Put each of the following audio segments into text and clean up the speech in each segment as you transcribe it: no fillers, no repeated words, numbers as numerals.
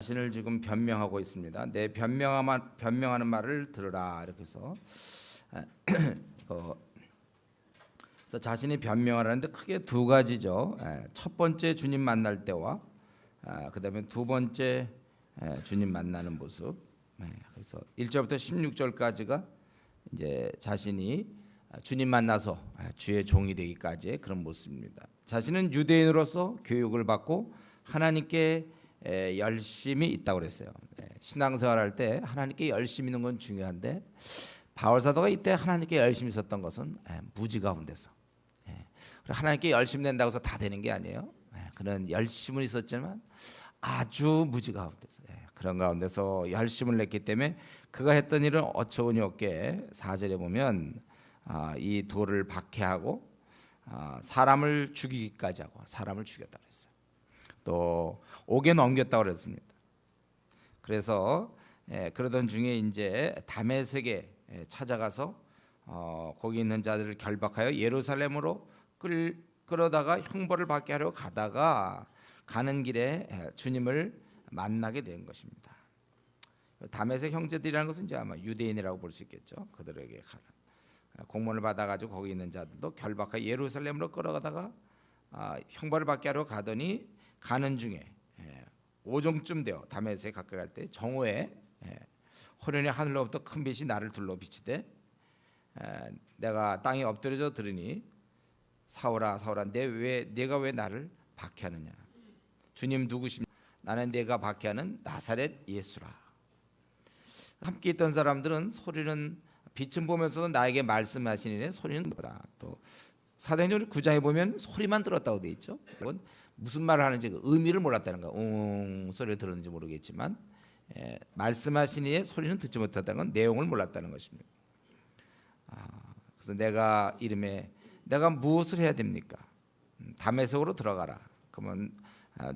자신을 지금 변명하고 있습니다. 내 변명하는 말을 들으라 이렇게 해서 그래서 자신이 변명하라는데 크게 두 가지죠. 첫 번째 주님 만날 때와 그다음에 두 번째 주님 만나는 모습. 그래서 1절부터 16절까지가 이제 자신이 주님 만나서 주의 종이 되기까지의 그런 모습입니다. 자신은 유대인으로서 교육을 받고 하나님께 열심히 있다고 그랬어요. 신앙생활할 때 하나님께 열심히 있는 건 중요한데 바울 사도가 이때 하나님께 열심히 있었던 것은 무지 가운데서 하나님께 열심히 된다고 해서 다 되는 게 아니에요. 그는 열심은 있었지만 아주 무지 가운데서 그런 가운데서 열심을 냈기 때문에 그가 했던 일은 어처구니 없게 4절에 보면 이 돌을 박해하고 사람을 죽이기까지 하고 사람을 죽였다고 했어요. 또 옥에 넘겼다고 그랬습니다. 그래서 그러던 중에 이제 다메섹에 찾아가서 거기 있는 자들을 결박하여 예루살렘으로 끌어다가 형벌을 받게 하려 가다가 가는 길에 주님을 만나게 된 것입니다. 다메섹 형제들이라는 것은 이제 아마 유대인이라고 볼 수 있겠죠. 그들에게 가는 공문을 받아가지고 거기 있는 자들도 결박하여 예루살렘으로 끌어가다가 형벌을 받게 하려 가더니 가는 중에 오종쯤 되어 다메섹에 가까이 갈 때 정오에 호련히 하늘로부터 큰 빛이 나를 둘러 비치되 내가 땅에 엎드려져 들으니 사울아 사울아 내가 왜 나를 박해하느냐. 주님 누구십니까? 나는 내가 박해하는 나사렛 예수라. 함께 있던 사람들은 소리는 빛은 보면서도 나에게 말씀하시니 소리는 뭐다. 또 사도행전 9장에 보면 소리만 들었다고 돼 있죠. 무슨 말을 하는지 그 의미를 몰랐다는 거야. 소리를 들었는지 모르겠지만 말씀하시니의 소리는 듣지 못했다는 건 내용을 몰랐다는 것입니다. 그래서 내가 이름에 내가 무엇을 해야 됩니까? 다메섹으로 들어가라. 그러면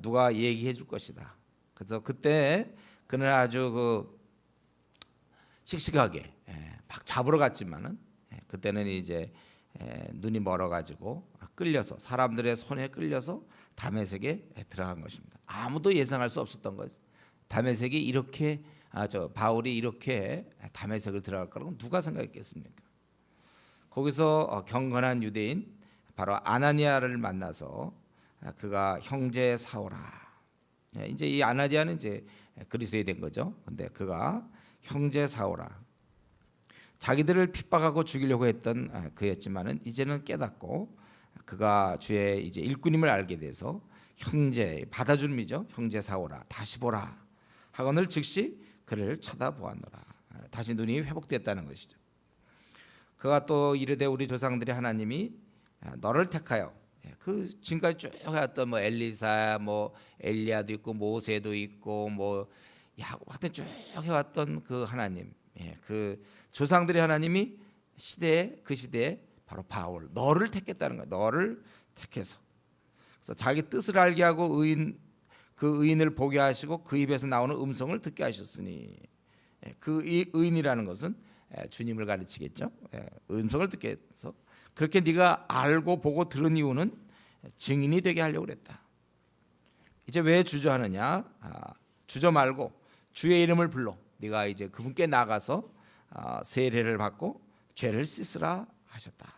누가 얘기해 줄 것이다. 그래서 그때 그는 아주 씩씩하게 막 잡으러 갔지만은 그때는 이제 눈이 멀어가지고 끌려서 사람들의 손에 끌려서 다메섹에 들어간 것입니다. 아무도 예상할 수 없었던 거죠. 다메섹이 이렇게 바울이 이렇게 다메섹을 들어갈 거라고 누가 생각했겠습니까? 거기서 경건한 유대인 바로 아나니아를 만나서 그가 형제 사오라. 이제 이 아나니아는 이제 그리스도인이 된 거죠. 근데 그가 형제 사오라. 자기들을 핍박하고 죽이려고 했던 그였지만은 이제는 깨닫고 그가 주의 이제 일꾼임을 알게 돼서 형제 받아주는 의미죠. 형제 사오라 다시 보라 하거늘 즉시 그를 쳐다보았노라. 다시 눈이 회복됐다는 것이죠. 그가 또 이르되 우리 조상들이 하나님이 너를 택하여 그 지금까지 쭉 해왔던 뭐 엘리사 뭐 엘리야도 있고 모세도 있고 뭐 하여튼 쭉 해왔던 그 하나님 그 조상들의 하나님이 그 시대에 바로 바울 너를 택했다는 거야. 너를 택해서 그래서 자기 뜻을 알게 하고 그 의인을 보게 하시고 그 입에서 나오는 음성을 듣게 하셨으니 그 의인이라는 것은 주님을 가르치겠죠. 음성을 듣게 해서 그렇게 네가 알고 보고 들은 이유는 증인이 되게 하려고 그랬다. 이제 왜 주저하느냐? 주저 말고 주의 이름을 불러 네가 이제 그분께 나가서 세례를 받고 죄를 씻으라 하셨다.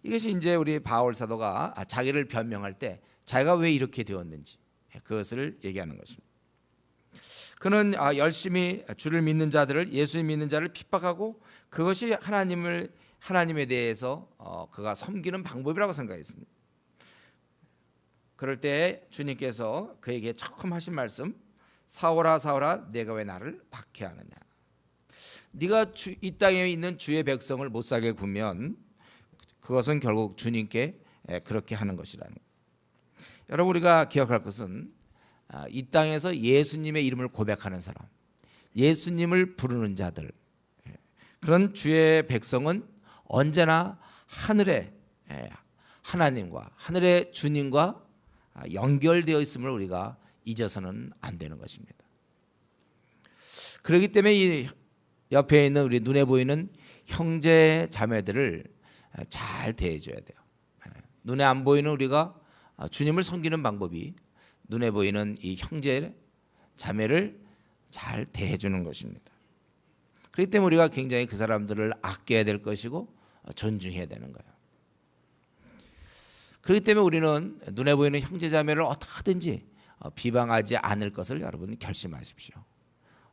이것이 이제 우리 바울 사도가 자기를 변명할 때 자기가 왜 이렇게 되었는지 그것을 얘기하는 것입니다. 그는 열심히 주를 믿는 자들을 예수님 믿는 자를 핍박하고 그것이 하나님에 대해서 그가 섬기는 방법이라고 생각했습니다. 그럴 때 주님께서 그에게 처음 하신 말씀 사오라 사오라 내가 왜 나를 박해하느냐. 네가 이 땅에 있는 주의 백성을 못 살게 구면 그것은 결국 주님께 그렇게 하는 것이라는 거예요. 여러분 우리가 기억할 것은 이 땅에서 예수님의 이름을 고백하는 사람 예수님을 부르는 자들 그런 주의 백성은 언제나 하늘의 하나님과 하늘의 주님과 연결되어 있음을 우리가 잊어서는 안 되는 것입니다. 그렇기 때문에 이 옆에 있는 우리 눈에 보이는 형제 자매들을 잘 대해줘야 돼요. 눈에 안 보이는 우리가 주님을 섬기는 방법이 눈에 보이는 이 형제 자매를 잘 대해주는 것입니다. 그렇기 때문에 우리가 굉장히 그 사람들을 아껴야 될 것이고 존중해야 되는 거예요. 그렇기 때문에 우리는 눈에 보이는 형제자매를 어떻게든지 비방하지 않을 것을 여러분 결심하십시오.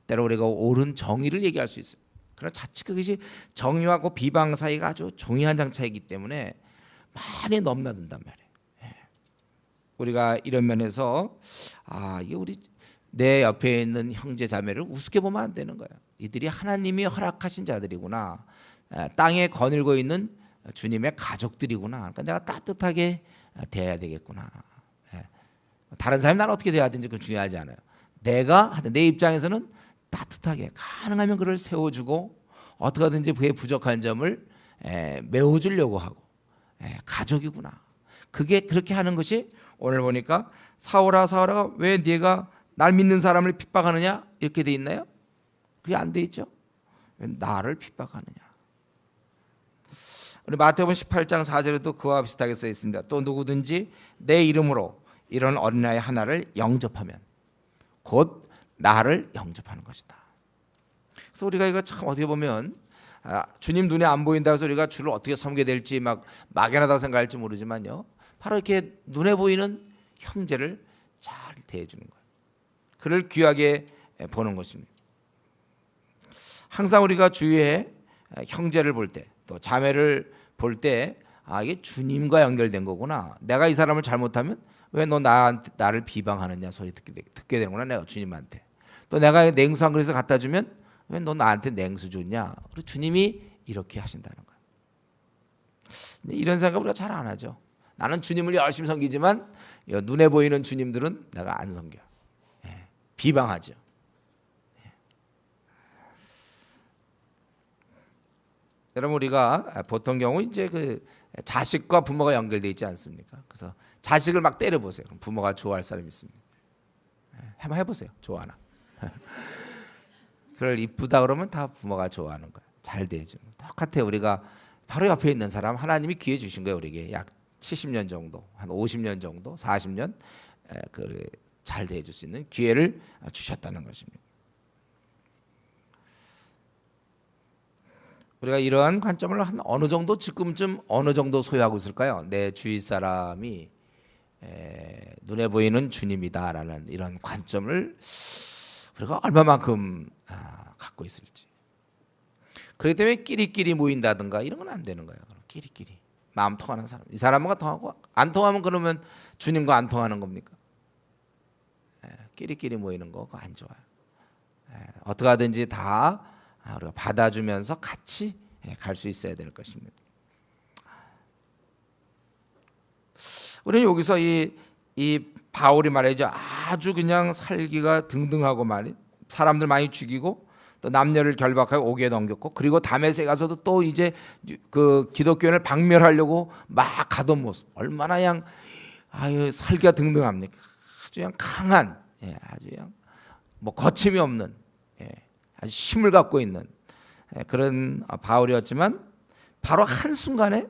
때로 우리가 옳은 정의를 얘기할 수 있어요. 그러나 자칫 그것이 정의하고 비방 사이가 아주 종이 한 장 차이기 때문에 많이 넘나든단 말이에요. 우리가 이런 면에서 이게 우리 내 옆에 있는 형제 자매를 우습게 보면 안 되는 거예요. 이들이 하나님이 허락하신 자들이구나. 땅에 거닐고 있는 주님의 가족들이구나. 그러니까 내가 따뜻하게 대해야 되겠구나. 다른 사람이 나를 어떻게 대해야 되는지 그건 중요하지 않아요. 내 입장에서는 따뜻하게 가능하면 그를 세워주고 어떻게든지 그의 부족한 점을 메워주려고 하고 가족이구나. 그게 그렇게 하는 것이 오늘 보니까 사울아 왜 네가 날 믿는 사람을 핍박하느냐 이렇게 돼 있나요? 그게 안 돼 있죠. 왜 나를 핍박하느냐. 우리 마태복음 18장 4절에도 그와 비슷하게 써 있습니다. 또 누구든지 내 이름으로 이런 어린아이 하나를 영접하면 곧 나를 영접하는 것이다. 그래서 우리가 이거 참 어떻게 보면 주님 눈에 안 보인다고 해서 우리가 주를 어떻게 섬게 될지 막 막연하다고 생각할지 모르지만요. 바로 이렇게 눈에 보이는 형제를 잘 대해주는 거예요. 그를 귀하게 보는 것입니다. 항상 우리가 주위에 형제를 볼 때 또 자매를 볼 때 이게 주님과 연결된 거구나. 내가 이 사람을 잘못하면 왜 너 나를 비방하느냐 소리 듣게 되는구나. 내가 주님한테. 또 내가 냉수 한 그릇을 갖다 주면 왜 너 나한테 냉수 줬냐. 그리고 주님이 이렇게 하신다는 거예요. 이런 생각 우리가 잘 안 하죠. 나는 주님을 열심히 섬기지만 눈에 보이는 주님들은 내가 안 섬겨. 비방하죠. 여러분 우리가 보통 경우 이제 그 자식과 부모가 연결돼 있지 않습니까? 그래서 자식을 막 때려 보세요. 그럼 부모가 좋아할 사람이 있습니다. 한번 해보세요. 좋아하나? 그걸 이쁘다 그러면 다 부모가 좋아하는 거예요. 잘 대해주는. 똑같아요. 우리가 바로 옆에 있는 사람 하나님이 기회 주신 거예요. 우리에게 약 70년 정도, 한 50년 정도, 40년 잘 대해줄 수 있는 기회를 주셨다는 것입니다. 우리가 이러한 관점을 한 어느 정도 지금쯤 어느 정도 소유하고 있을까요? 내 주위 사람이 눈에 보이는 주님이다라는 이런 관점을 우리가 얼마만큼 갖고 있을지. 그렇기 때문에 끼리끼리 모인다든가 이런 건 안 되는 거예요. 끼리끼리 마음 통하는 사람, 이 사람과 통하고 안 통하면 그러면 주님과 안 통하는 겁니까? 끼리끼리 모이는 거 그거 안 좋아요. 어떻게 하든지 다 우리가 받아주면서 같이 갈 수 있어야 될 것입니다. 우리는 여기서 이 바울이 말이죠. 아주 그냥 살기가 등등하고 사람들 많이 죽이고 또 남녀를 결박하고 옥에 넘겼고 그리고 다메섹에 가서도 또 이제 그 기독교인을 박멸하려고 막 가던 모습 얼마나 그냥 살기가 등등합니까? 아주 그냥 강한 아주 그냥 뭐 거침이 없는 아주 힘을 갖고 있는 그런 바울이었지만 바로 한순간에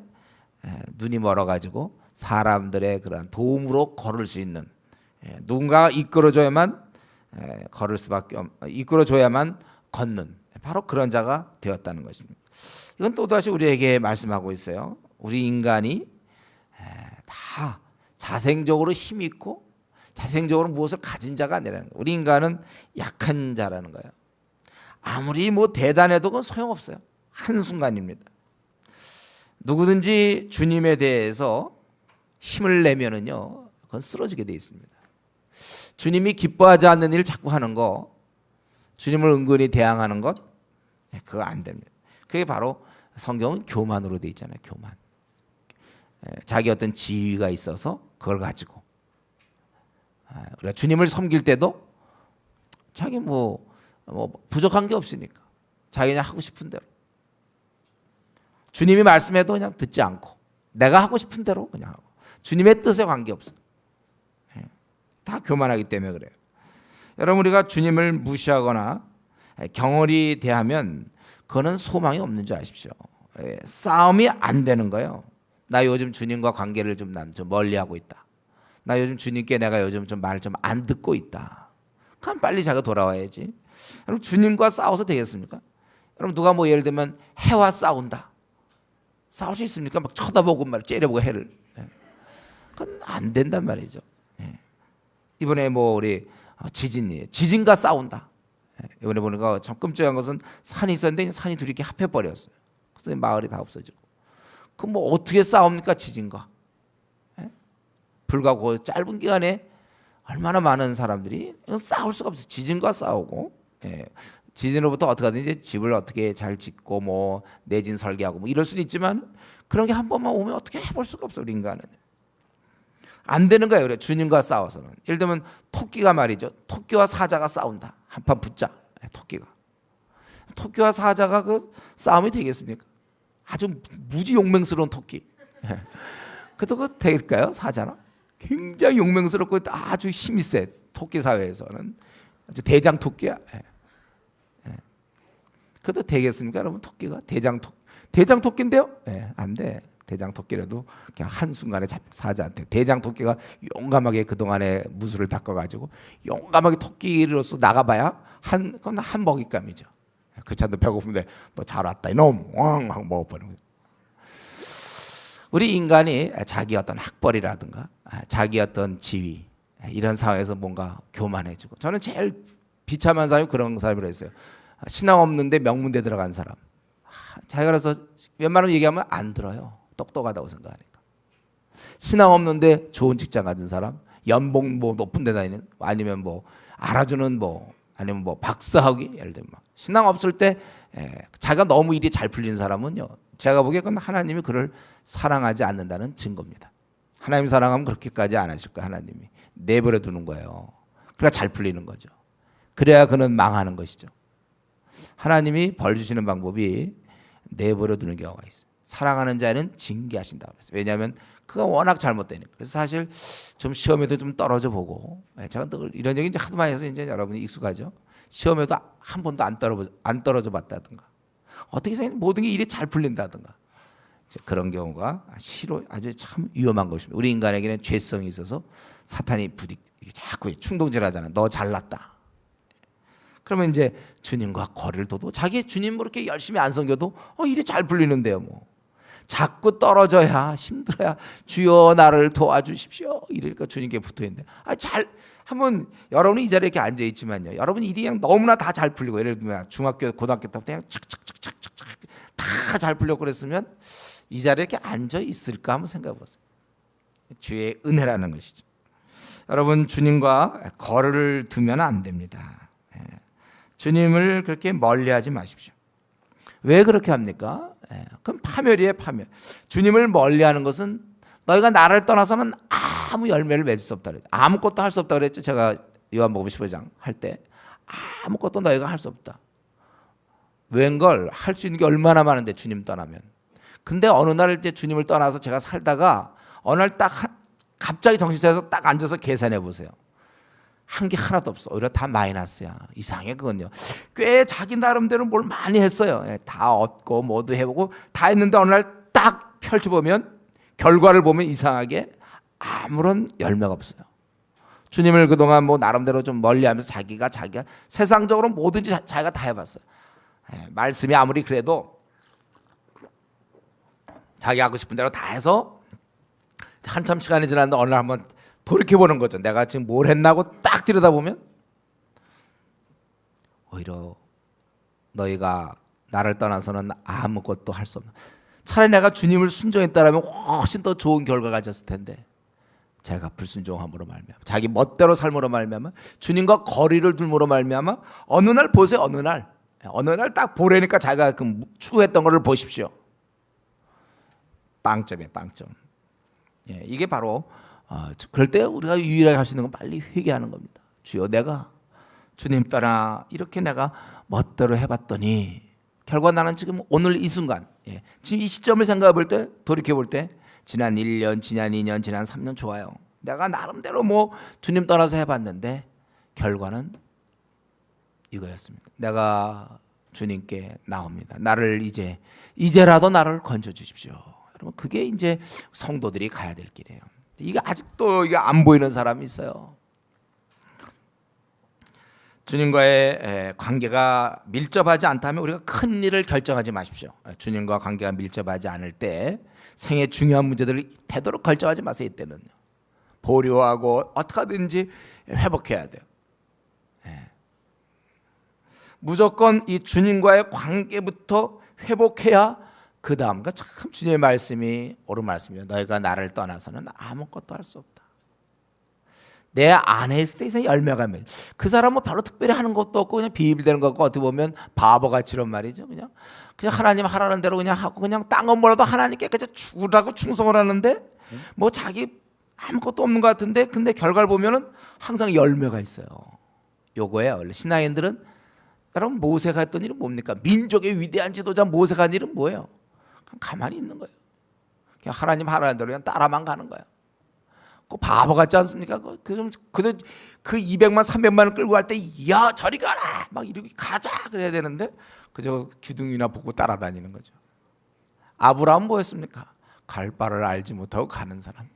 눈이 멀어가지고 사람들의 그런 도움으로 걸을 수 있는 누군가 이끌어줘야만 이끌어줘야만 걷는 바로 그런 자가 되었다는 것입니다. 이건 또다시 우리에게 말씀하고 있어요. 우리 인간이 다 자생적으로 힘이 있고 자생적으로 무엇을 가진 자가 아니라는 거예요. 우리 인간은 약한 자라는 거예요. 아무리 뭐 대단해도 그건 소용없어요. 한순간입니다. 누구든지 주님에 대해서 힘을 내면은요, 그건 쓰러지게 돼 있습니다. 주님이 기뻐하지 않는 일을 자꾸 하는 거, 주님을 은근히 대항하는 것, 그거 안 됩니다. 그게 바로 성경은 교만으로 돼 있잖아요. 교만. 자기 어떤 지위가 있어서 그걸 가지고 우리가 주님을 섬길 때도 자기 뭐 부족한 게 없으니까 자기 그냥 하고 싶은 대로 주님이 말씀해도 그냥 듣지 않고 내가 하고 싶은 대로 그냥 하고 주님의 뜻에 관계없어. 다 교만하기 때문에 그래요. 여러분 우리가 주님을 무시하거나 경홀히 대하면 그거는 소망이 없는 줄 아십시오. 싸움이 안 되는 거예요. 나 요즘 주님과 관계를 좀 멀리하고 있다. 나 요즘 주님께 내가 요즘 좀 말을 좀 안 듣고 있다. 그럼 빨리 자기가 돌아와야지. 여러분 주님과 싸워서 되겠습니까? 여러분 누가 뭐 예를 들면 해와 싸운다. 싸울 수 있습니까? 막 쳐다보고 막 째려보고 해를. 그건 안 된단 말이죠. 이번에 뭐 우리 지진과 싸운다. 이번에 보니까 참 끔찍한 것은 산이 있었는데 산이 둘이 이렇게 합해 버렸어요. 그래서 마을이 다 없어지고. 그럼 뭐 어떻게 싸웁니까 지진과? 불과 그 짧은 기간에 얼마나 많은 사람들이 싸울 수가 없어요. 지진과 싸우고. 지진으로부터 어떻게 하든지 집을 어떻게 잘 짓고 뭐 내진 설계하고 뭐 이럴 수는 있지만 그런 게 한 번만 오면 어떻게 해볼 수가 없어요. 우리 인간은. 안 되는 거예요. 그래. 주님과 싸워서는. 예를 들면 토끼가 말이죠. 토끼와 사자가 싸운다. 한판 붙자. 토끼와 사자가 그 싸움이 되겠습니까? 아주 무지 용맹스러운 토끼. 그래도 그 될까요? 사자나? 굉장히 용맹스럽고 아주 힘이 세. 토끼 사회에서는 아주 대장 토끼야. 그래도 되겠습니까? 여러분 토끼가 대장 토끼인데요? 안 돼. 대장 토끼라도 그냥 한 순간에 사자한테 대장 토끼가 용감하게 그 동안에 무술을 닦아가지고 용감하게 토끼로서 나가봐야 그건 한 먹잇감이죠. 그 차도 배고픈데 너 잘 왔다 이놈 왕 하고 먹어버리는 거예요. 우리 인간이 자기 어떤 학벌이라든가 자기 어떤 지위 이런 상황에서 뭔가 교만해지고 저는 제일 비참한 사람이 그런 사람이라 했어요. 신앙 없는데 명문대 들어간 사람. 자기가 그래서 웬만하면 얘기하면 안 들어요. 똑똑하다고 생각하니까. 신앙 없는데 좋은 직장 가진 사람, 연봉 뭐 높은 데 다니는 아니면 뭐 알아주는 뭐 아니면 뭐 박사학위 예를 들면 신앙 없을 때 자기가 너무 일이 잘 풀리는 사람은요. 제가 보기에 그건 하나님이 그를 사랑하지 않는다는 증거입니다. 하나님 사랑하면 그렇게까지 안 하실 거예요. 하나님이 내버려 두는 거예요. 그러니까 잘 풀리는 거죠. 그래야 그는 망하는 것이죠. 하나님이 벌 주시는 방법이 내버려 두는 경우가 있어요. 사랑하는 자는 징계하신다고 그랬어요. 왜냐하면 그가 워낙 잘못되니까. 그래서 사실 좀 시험에도 좀 떨어져 보고 제가 늘 이런 얘기 이제 하도 많이 해서 이제 여러분이 익숙하죠. 시험에도 한 번도 안 떨어져 봤다든가 어떻게 생각하면 모든 게 일이 잘 풀린다든가 그런 경우가 아주 참 위험한 것입니다. 우리 인간에게는 죄성이 있어서 사탄이 자꾸 충동질하잖아. 너 잘났다. 그러면 이제 주님과 거리를 둬도 자기 주님 그렇게 열심히 안 섬겨도 일이 잘 풀리는데요. 뭐 자꾸 떨어져야 힘들어야 주여 나를 도와주십시오. 이러니까 주님께 붙어있는데 한번 여러분이 이 자리에 이렇게 앉아 있지만요. 여러분 일이 그냥 너무나 다 잘 풀리고 예를 들면 중학교 고등학교 때부터 그냥 착착착착착 다 잘 풀려고 그랬으면 이 자리에 이렇게 앉아 있을까 한번 생각해 보세요. 주의 은혜라는 것이죠. 여러분 주님과 거리를 두면 안 됩니다. 주님을 그렇게 멀리하지 마십시오. 왜 그렇게 합니까? 그럼 파멸이에요. 파멸. 주님을 멀리하는 것은 너희가 나를 떠나서는 아무 열매를 맺을 수 없다 그랬죠. 아무것도 할 수 없다 그랬죠. 제가 요한복음 15장 할 때 아무것도 너희가 할 수 없다. 웬걸 할 수 있는 게 얼마나 많은데 주님 떠나면. 근데 어느 날 이제 주님을 떠나서 제가 살다가 어느 날 딱 갑자기 정신 차려서 딱 앉아서 계산해 보세요. 한 게 하나도 없어. 오히려 다 마이너스야. 이상해 그건요. 꽤 자기 나름대로 뭘 많이 했어요. 다 얻고 뭐도 해보고 다 했는데 어느 날 딱 펼쳐보면 결과를 보면 이상하게 아무런 열매가 없어요. 주님을 그동안 뭐 나름대로 좀 멀리하면서 자기가 세상적으로 뭐든지 자기가 다 해봤어요. 말씀이 아무리 그래도 자기 하고 싶은 대로 다 해서 한참 시간이 지났는데 어느 날 한번 돌이켜보는 거죠. 내가 지금 뭘 했나고 딱 들여다보면 오히려 너희가 나를 떠나서는 아무것도 할 수 없는 차라리 내가 주님을 순종했다라면 훨씬 더 좋은 결과가 가졌을 텐데 제가 불순종함으로 말미암아 자기 멋대로 삶으로 말미암아 주님과 거리를 둠으로 말미암아 어느 날 보세요. 어느 날 딱 보려니까 자기가 그 추구했던 거를 보십시오. 빵점이에요. 빵점. 이게 바로 그럴 때 우리가 유일하게 할 수 있는 건 빨리 회개하는 겁니다. 주여 내가 주님 따라 이렇게 내가 멋대로 해봤더니 결과 나는 지금 오늘 이 순간 지금 이 시점을 생각해 볼 때 돌이켜 볼 때 지난 1년 지난 2년 지난 3년 좋아요. 내가 나름대로 뭐 주님 따라서 해봤는데 결과는 이거였습니다. 내가 주님께 나옵니다. 나를 이제라도 나를 건져 주십시오. 여러분 그게 이제 성도들이 가야 될 길이에요. 이게 아직도 이게 안 보이는 사람이 있어요. 주님과의 관계가 밀접하지 않다면 우리가 큰 일을 결정하지 마십시오. 주님과 관계가 밀접하지 않을 때 생애 중요한 문제들을 되도록 결정하지 마세요. 이때는요. 보류하고 어떻게 하든지 회복해야 돼요. 무조건 이 주님과의 관계부터 회복해야 그 다음과 참 주님의 말씀이 옳은 말씀이에요. 너희가 나를 떠나서는 아무것도 할 수 없다. 내 안에 있을 때 이제 열매가 맺. 그 사람은 뭐 별로 특별히 하는 것도 없고 그냥 비빌대는 것 같고 어떻게 보면 바보같이란 말이죠. 그냥 하나님 하라는 대로 그냥 하고 그냥 딴 건 몰라도 하나님께 그저 죽으라고 충성을 하는데 뭐 자기 아무것도 없는 것 같은데 근데 결과를 보면은 항상 열매가 있어요. 요거예요. 원래 신앙인들은 여러분 모세가 했던 일은 뭡니까? 민족의 위대한 지도자 모세가 한 일은 뭐예요? 그냥 가만히 있는 거예요. 그냥 하나님 하라는 대로 그냥 따라만 가는 거예요. 그 바보 같지 않습니까? 그 200만 300만을 끌고 갈 때 야 저리 가라 막 이렇게 가자 그래야 되는데 그저 기둥이나 보고 따라다니는 거죠. 아브라함 뭐였습니까? 갈 바를 알지 못하고 가는 사람.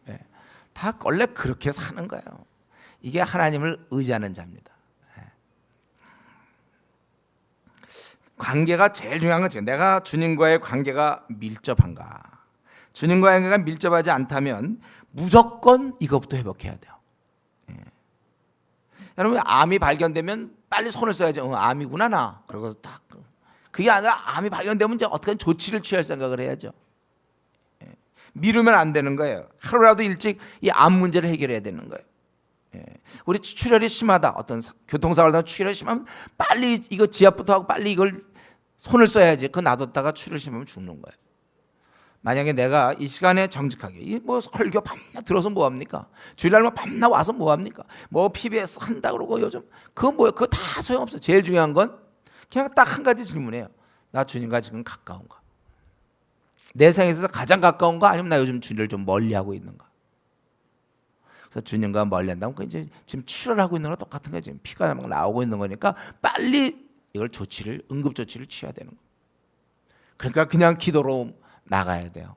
다 원래 그렇게 사는 거예요. 이게 하나님을 의지하는 자입니다. 관계가 제일 중요한 거죠. 내가 주님과의 관계가 밀접한가? 주님과의 관계가 밀접하지 않다면 무조건 이것부터 회복해야 돼요. 여러분 암이 발견되면 빨리 손을 써야죠. 암이구나 나. 그러고 딱 그게 아니라 암이 발견되면 이제 어떻게 조치를 취할 생각을 해야죠. 미루면 안 되는 거예요. 하루라도 일찍 이 암 문제를 해결해야 되는 거예요. 우리 출혈이 심하다. 어떤 교통사고를 당하면 출혈이 심하면 빨리 이거 지압부터 하고 빨리 이걸 손을 써야지. 그거 놔뒀다가 출혈이 심하면 죽는 거예요. 만약에 내가 이 시간에 정직하게 뭐 설교 밤낮 들어서 뭐 합니까? 주일날 밤낮 와서 뭐 합니까? 뭐 PBS 한다 그러고 요즘 그거 뭐예요? 그거 다 소용없어. 제일 중요한 건 그냥 딱 한 가지 질문이에요. 나 주님과 지금 가까운가? 내 생에 있어서 가장 가까운가? 아니면 나 요즘 주님을 좀 멀리하고 있는가? 그래서 주님과 멀리한다면 그 이제 지금 출혈하고 있는 거랑 똑같은 거예요. 지금 피가 막 나오고 있는 거니까 빨리 이걸 응급 조치를 취해야 되는 거예요. 그러니까 그냥 기도로 나가야 돼요.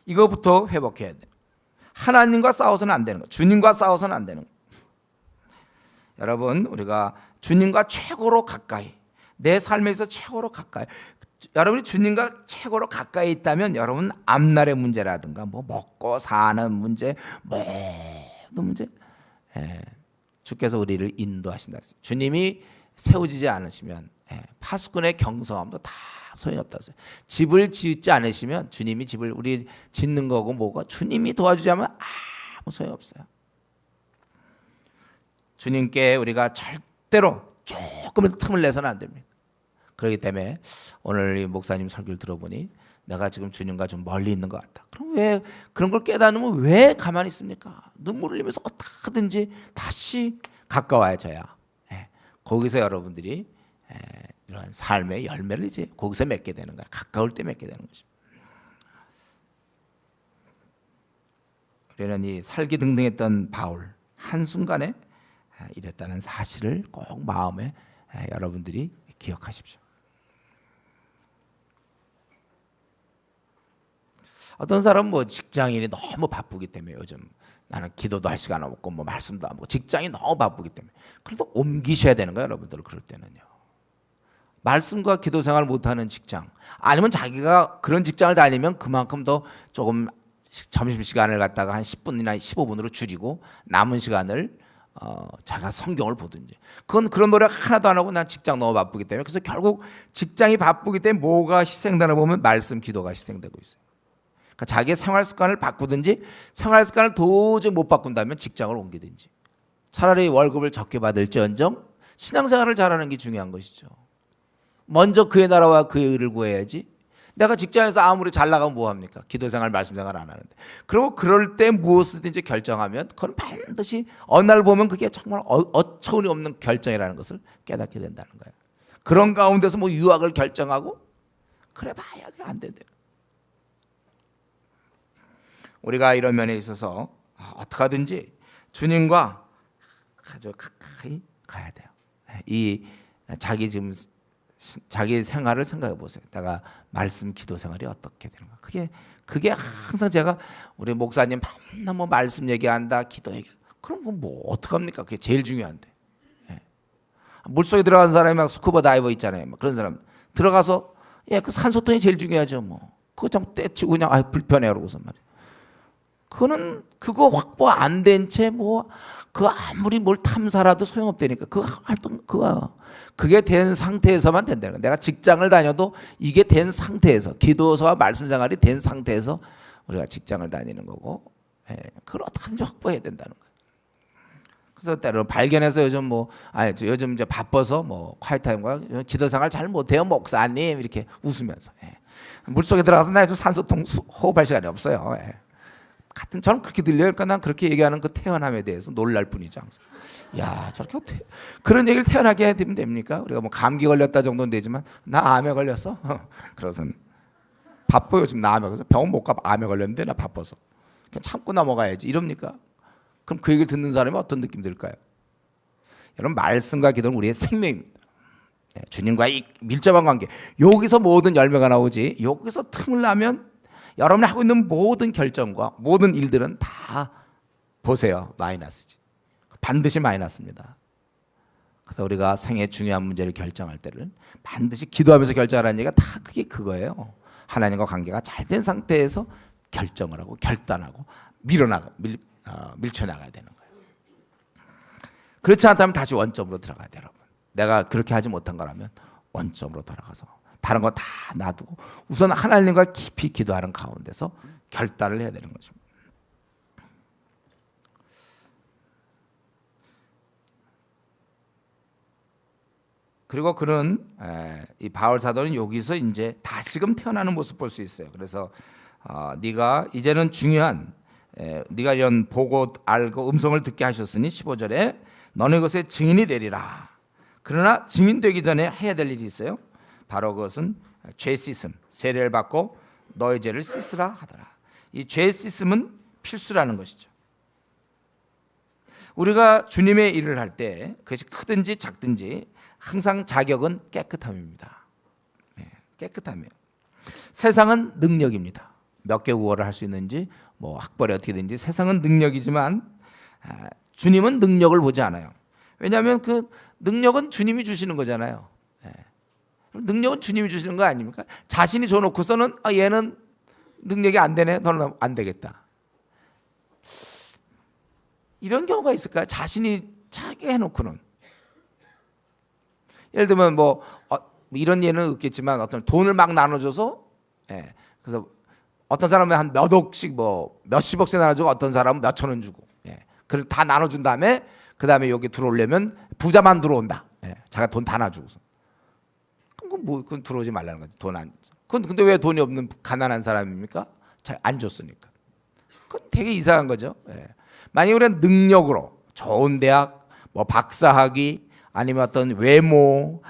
이거부터 회복해야 돼요. 하나님과 싸워서는 안 되는 거예요. 주님과 싸워서는 안 되는 거예요. 여러분 우리가 주님과 최고로 가까이 내 삶에서 최고로 가까이 여러분이 주님과 최고로 가까이 있다면 여러분 앞날의 문제라든가 뭐 먹고 사는 문제 모든 문제 주께서 우리를 인도하신다. 주님이 세우지지 않으시면 파수꾼의 경성함도 다 소용없다. 집을 짓지 않으시면 주님이 집을 우리 짓는 거고 뭐가 주님이 도와주지 않으면 아무 소용없어요. 주님께 우리가 절대로 조금의 틈을 내서는 안 됩니다. 그렇기 때문에 오늘 이 목사님 설교를 들어보니 내가 지금 주님과 좀 멀리 있는 것 같다. 그럼 왜 그런 걸 깨닫으면 왜 가만히 있습니까? 눈물을 흘리면서 어떻게든지 다시 가까워져야 거기서 여러분들이 이런 삶의 열매를 이제 거기서 맺게 되는 거야. 가까울 때 맺게 되는 것입니다. 우리는 이 살기등등했던 바울 한순간에 이랬다는 사실을 꼭 마음에 여러분들이 기억하십시오. 어떤 사람은 뭐 직장인이 너무 바쁘기 때문에 요즘 나는 기도도 할 시간 없고 뭐 말씀도 안 하고 직장이 너무 바쁘기 때문에 그래도 옮기셔야 되는 거예요. 여러분들 그럴 때는요. 말씀과 기도 생활을 못하는 직장 아니면 자기가 그런 직장을 다니면 그만큼 더 조금 점심시간을 갖다가 한 10분이나 15분으로 줄이고 남은 시간을 자기가 성경을 보든지 그건 그런 노력 하나도 안 하고 난 직장 너무 바쁘기 때문에 그래서 결국 직장이 바쁘기 때문에 뭐가 희생되나 보면 말씀 기도가 희생되고 있어요. 그러니까 자기의 생활 습관을 바꾸든지 생활 습관을 도저히 못 바꾼다면 직장을 옮기든지 차라리 월급을 적게 받을지언정 신앙생활을 잘하는 게 중요한 것이죠. 먼저 그의 나라와 그의 의를 구해야지 내가 직장에서 아무리 잘 나가면 뭐합니까? 기도생활 말씀생활 안 하는데 그리고 그럴 때 무엇이든지 결정하면 그건 반드시 어느 날 보면 그게 정말 어처구니 없는 결정이라는 것을 깨닫게 된다는 거예요. 그런 가운데서 뭐 유학을 결정하고 그래 봐야 안 된대요. 우리가 이런 면에 있어서 어떻게 하든지 주님과 아주 가까이 가야 돼요. 이 자기 생활을 생각해 보세요. 내가 말씀 기도 생활이 어떻게 되는가. 그게 항상 제가 우리 목사님 밤낮 뭐 말씀 얘기한다, 기도 얘기 그럼 뭐 어떡합니까? 그게 제일 중요한데. 예. 물속에 들어간 사람이 막 스쿠버 다이버 있잖아요. 막 그런 사람 들어가서 그 산소통이 제일 중요하죠. 뭐 그거 좀 떼치고 그냥 불편해 그러고서 말이에요. 그거 확보 안 된 채 뭐 그 아무리 뭘 탐사라도 소용없다니까. 그 활동 그게 된 상태에서만 된다는 거야. 내가 직장을 다녀도 이게 된 상태에서, 기도서와 말씀 생활이 된 상태에서 우리가 직장을 다니는 거고, 그걸 어떻게든지 확보해야 된다는 거예요. 그래서 때로 발견해서 요즘 이제 바빠서 뭐 콰이타임과 기도생활 잘 못해요 목사님 이렇게 웃으면서 물속에 들어가서 나 좀 산소통 호흡할 시간이 없어요. 같은 저는 그렇게 들려요. 그러니까 난 그렇게 얘기하는 그 태어남에 대해서 놀랄 뿐이죠. 항상. 야 저렇게 어떻게 그런 얘기를 태어나게 해야 되면 됩니까? 우리가 뭐 감기 걸렸다 정도는 되지만 나 암에 걸렸어. 그래서는 바빠 요즘 나 암에 걸려서 병원 못 가. 암에 걸렸는데 나 바빠서 그냥 참고 넘어가야지 이럽니까? 그럼 그 얘기를 듣는 사람이 어떤 느낌 들까요? 여러분 말씀과 기도는 우리의 생명입니다. 주님과의 밀접한 관계. 여기서 모든 열매가 나오지. 여기서 틈을 나면 여러분이 하고 있는 모든 결정과 모든 일들은 다 보세요. 마이너스지. 반드시 마이너스입니다. 그래서 우리가 생애 중요한 문제를 결정할 때를 반드시 기도하면서 결정하라는 얘기가 다 그거예요. 하나님과 관계가 잘 된 상태에서 결정을 하고 결단하고 밀쳐나가야 되는 거예요. 그렇지 않다면 다시 원점으로 들어가야 돼요. 여러분. 내가 그렇게 하지 못한 거라면 원점으로 돌아가서 다른 거 다 놔두고 우선 하나님과 깊이 기도하는 가운데서 결단을 해야 되는 것입니다. 그리고 그는 이 바울 사도는 여기서 이제 다시금 태어나는 모습 볼 수 있어요. 그래서 네가 이제는 중요한 네가 이런 보고 알고 음성을 듣게 하셨으니 15절에 너네 것의 증인이 되리라. 그러나 증인 되기 전에 해야 될 일이 있어요. 바로 그것은 죄 씻음, 세례를 받고 너의 죄를 씻으라 하더라. 이 죄 씻음은 필수라는 것이죠. 우리가 주님의 일을 할 때 그것이 크든지 작든지 항상 자격은 깨끗함입니다. 깨끗함이에요. 세상은 능력입니다. 몇 개 구월을 할 수 있는지 뭐 학벌이 어떻게 되는지 세상은 능력이지만 주님은 능력을 보지 않아요. 왜냐하면 그 능력은 주님이 주시는 거잖아요. 능력은 주님이 주시는 거 아닙니까? 자신이 줘놓고서는 얘는 능력이 안 되네, 너는 안 되겠다. 이런 경우가 있을까요? 자신이 자기 해놓고는. 예를 들면 뭐 이런 예는 없겠지만 어떤 돈을 막 나눠줘서 그래서 어떤 사람은 한 몇 억씩 뭐 몇십억씩 나눠주고 어떤 사람은 몇천 원 주고 그걸 다 나눠준 다음에 그 다음에 여기 들어오려면 부자만 들어온다. 자기가 돈 다 놔주고서. 그건 들어오지 말라는 거지. 돈 안. 근데 왜 돈이 없는 가난한 사람입니까? 잘 안 줬으니까. 그건 되게 이상한 거죠. 만약 우리는 능력으로 좋은 대학, 뭐 박사학위, 아니면 어떤 외모,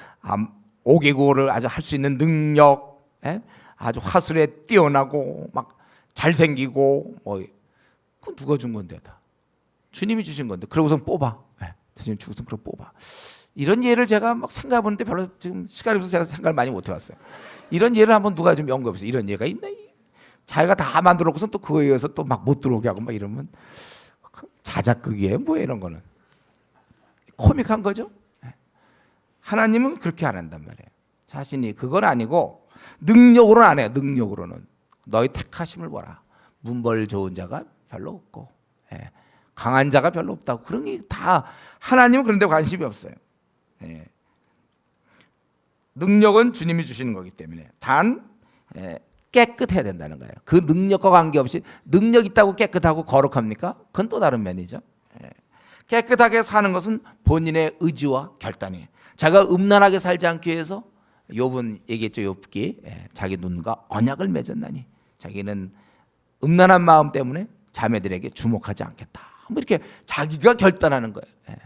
5개국어를 아주 할 수 있는 능력, 아주 화술에 뛰어나고 막 잘생기고 뭐 그건 누가 준 건데 다 주님이 주신 건데 그러고선 뽑아. 주님 주고선 그럼 뽑아. 이런 예를 제가 막 생각해보는데 별로 지금 시간이 없어서 제가 생각을 많이 못 해봤어요. 이런 예를 한번 누가 좀 연구해보세요. 이런 예가 있나? 자기가 다 만들어 놓고선 또 그거에 의해서 또 막 못 들어오게 하고 막 이러면 자작극이에요. 뭐 이런 거는 코믹한 거죠. 하나님은 그렇게 안 한단 말이에요. 자신이 그건 아니고 능력으로는 안 해요. 능력으로는 너희 택하심을 보라. 문벌 좋은 자가 별로 없고 강한 자가 별로 없다고. 그런 게 다 하나님은 그런 데 관심이 없어요. 능력은 주님이 주시는 거기 때문에 단 깨끗해야 된다는 거예요. 그 능력과 관계없이 능력 있다고 깨끗하고 거룩합니까? 그건 또 다른 면이죠. 깨끗하게 사는 것은 본인의 의지와 결단이에요. 자기가 음란하게 살지 않기 위해서 욥은 얘기했죠. 욥기 자기 눈과 언약을 맺었나니 자기는 음란한 마음 때문에 자매들에게 주목하지 않겠다. 뭐 이렇게 자기가 결단하는 거예요.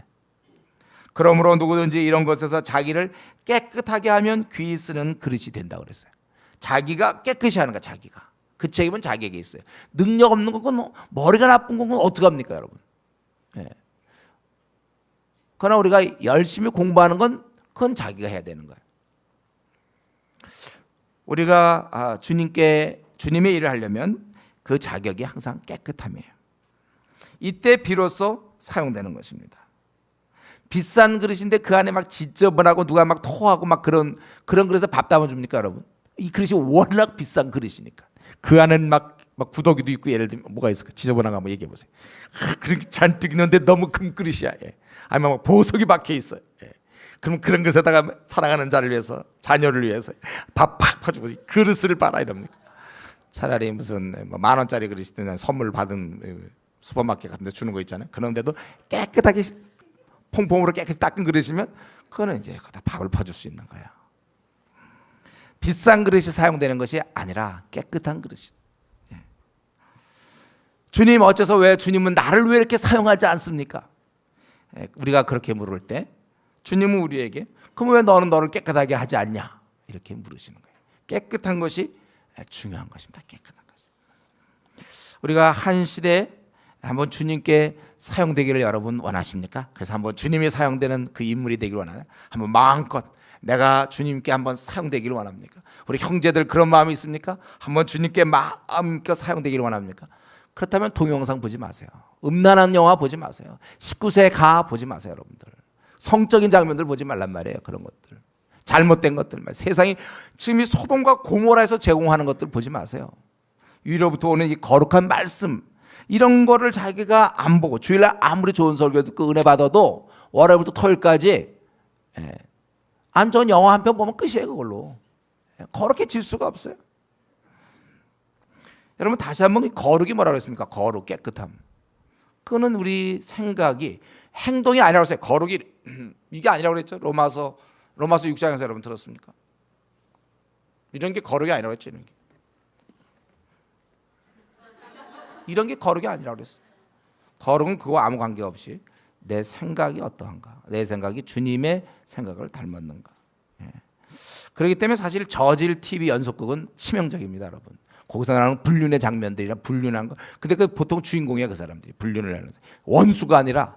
그러므로 누구든지 이런 것에서 자기를 깨끗하게 하면 귀 쓰는 그릇이 된다고 그랬어요. 자기가 깨끗이 하는 거야. 자기가. 그 책임은 자기에게 있어요. 능력 없는 건 머리가 나쁜 건 어떻게 합니까 여러분? 그러나 우리가 열심히 공부하는 건 그건 자기가 해야 되는 거예요. 우리가 주님의 일을 하려면 그 자격이 항상 깨끗함이에요. 이때 비로소 사용되는 것입니다. 비싼 그릇인데 그 안에 막 지저분하고 누가 막 토하고 막 그런 그릇에 밥 담아줍니까, 여러분? 이 그릇이 워낙 비싼 그릇이니까. 그 안에는 막 구더기도 있고, 예를 들면 뭐가 있을까? 지저분한 거 한번 얘기해 보세요. 그런 게 잔뜩 있는데 너무 큰 그릇이야. 예. 아니면 막 보석이 박혀 있어요. 예. 그럼 그런 것에다가 사랑하는 자를 위해서, 자녀를 위해서 밥 팍 퍼주고 그릇을 봐라 이럽니까? 차라리 무슨 뭐 10,000원짜리 그릇이든 선물 받은 슈퍼마켓 같은 데 주는 거 있잖아요. 그런데도 깨끗하게 퐁퐁으로 깨끗이 닦은 그릇이면 그거는 이제 다 밥을 퍼줄 수 있는 거야. 비싼 그릇이 사용되는 것이 아니라 깨끗한 그릇이. 주님 어째서 왜 주님은 나를 왜 이렇게 사용하지 않습니까? 우리가 그렇게 물을 때 주님은 우리에게 그럼 왜 너는 너를 깨끗하게 하지 않냐? 이렇게 물으시는 거예요. 깨끗한 것이 중요한 것입니다. 깨끗한 것. 우리가 한 시대에 한번 주님께 사용되기를 여러분 원하십니까? 그래서 한번 주님이 사용되는 그 인물이 되기를 원하나요? 한번 마음껏 내가 주님께 한번 사용되기를 원합니까? 우리 형제들 그런 마음이 있습니까? 한번 주님께 마음껏 사용되기를 원합니까? 그렇다면 동영상 보지 마세요. 음란한 영화 보지 마세요. 19세 가 보지 마세요, 여러분들. 성적인 장면들 보지 말란 말이에요. 그런 것들. 잘못된 것들. 세상이 지금 이 소돔과 고모라에서 제공하는 것들 보지 마세요. 위로부터 오는 이 거룩한 말씀, 이런 거를 자기가 안 보고 주일날 아무리 좋은 설교 듣고 은혜 받아도 월요일부터 토요일까지 안 좋은 영화 한 편 보면 끝이에요. 그걸로. 거룩해질 수가 없어요. 여러분 다시 한번 거룩이 뭐라고 했습니까? 거룩, 깨끗함. 그거는 우리 생각이 행동이 아니라고 했어요. 거룩이 이게 아니라고 그랬죠. 로마서 6장에서 여러분 들었습니까? 이런 게 거룩이 아니라고 했죠. 이런 게 거룩이 아니라고 그랬어요. 거룩은 그거 아무 관계없이 내 생각이 어떠한가, 내 생각이 주님의 생각을 닮았는가. 그렇기 때문에 사실 저질 TV 연속극은 치명적입니다, 여러분. 거기서 나오는 불륜의 장면들이나 불륜한 거. 근데 그 보통 주인공이야, 그 사람들이 불륜을 하는 원수가 아니라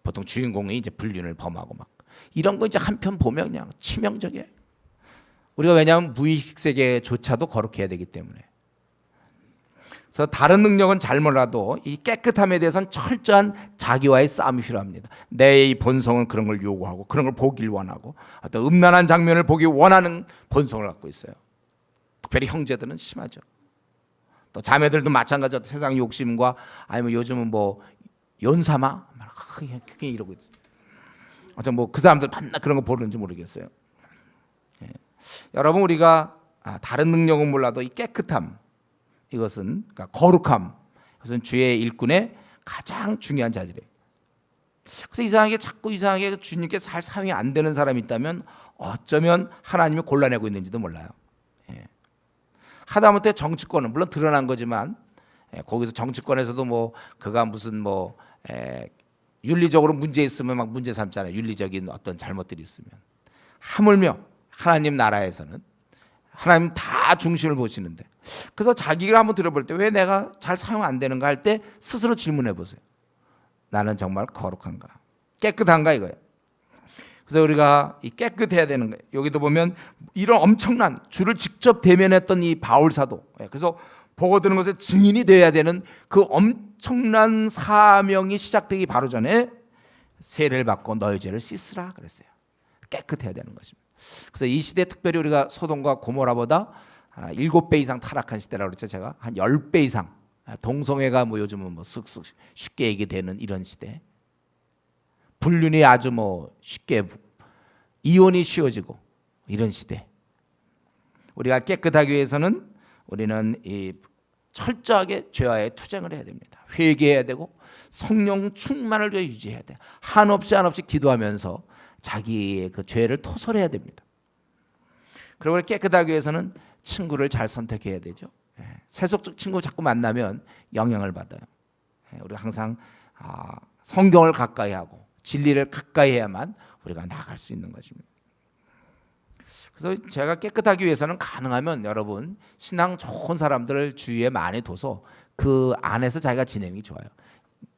보통 주인공이 이제 불륜을 범하고 막 이런 거 이제 한편 보면 그냥 치명적이에요. 우리가 왜냐하면 무의식 세계조차도 거룩해야 되기 때문에. 그래서 다른 능력은 잘 몰라도 이 깨끗함에 대해서는 철저한 자기와의 싸움이 필요합니다. 내 이 본성은 그런 걸 요구하고 그런 걸 보길 원하고 어떤 음란한 장면을 보기 원하는 본성을 갖고 있어요. 특별히 형제들은 심하죠. 또 자매들도 마찬가지로 세상 욕심과 아니면 요즘은 뭐 연사마 그게 이러고 있어요. 어쩌면 뭐 그 사람들 만나 그런 거 보는지 모르겠어요. 여러분 우리가 다른 능력은 몰라도 이 깨끗함, 이것은 그러니까 거룩함, 이것은 주의 일꾼의 가장 중요한 자질이에요. 그래서 자꾸 이상하게 주님께 잘 사용이 안 되는 사람이 있다면 어쩌면 하나님이 골라내고 있는지도 몰라요. 하다못해 정치권은 물론 드러난 거지만 거기서 정치권에서도 뭐 그가 무슨 뭐 윤리적으로 문제 있으면 막 문제 삼잖아요. 윤리적인 어떤 잘못들이 있으면. 하물며 하나님 나라에서는 하나님 다 중심을 보시는데, 그래서 자기가 한번 들어볼 때 왜 내가 잘 사용 안 되는가 할 때 스스로 질문해 보세요. 나는 정말 거룩한가, 깨끗한가 이거예요. 그래서 우리가 이 깨끗해야 되는 거예요. 여기도 보면 이런 엄청난 주를 직접 대면했던 이 바울 사도, 그래서 보고 드는 것에 증인이 돼야 되는 그 엄청난 사명이 시작되기 바로 전에 세례를 받고 너희 죄를 씻으라 그랬어요. 깨끗해야 되는 것입니다. 그래서 이 시대 특별히 우리가 소돔과 고모라보다 7배 이상 타락한 시대라고 그랬죠. 제가 한 10배 이상, 동성애가 뭐 요즘은 뭐 쓱쓱 쉽게 얘기되는 이런 시대, 불륜이 아주 뭐 쉽게, 이혼이 쉬워지고 이런 시대. 우리가 깨끗하기 위해서는 우리는 이 철저하게 죄와의 투쟁을 해야 됩니다. 회개해야 되고 성령 충만을 유지해야 돼. 한없이 기도하면서 자기의 그 죄를 토설해야 됩니다. 그리고 깨끗하기 위해서는 친구를 잘 선택해야 되죠. 세속적 친구 자꾸 만나면 영향을 받아요. 우리가 항상 성경을 가까이 하고 진리를 가까이 해야만 우리가 나아갈 수 있는 것입니다. 그래서 제가 깨끗하기 위해서는 가능하면 여러분 신앙 좋은 사람들을 주위에 많이 둬서 그 안에서 자기가 지내는 게 좋아요.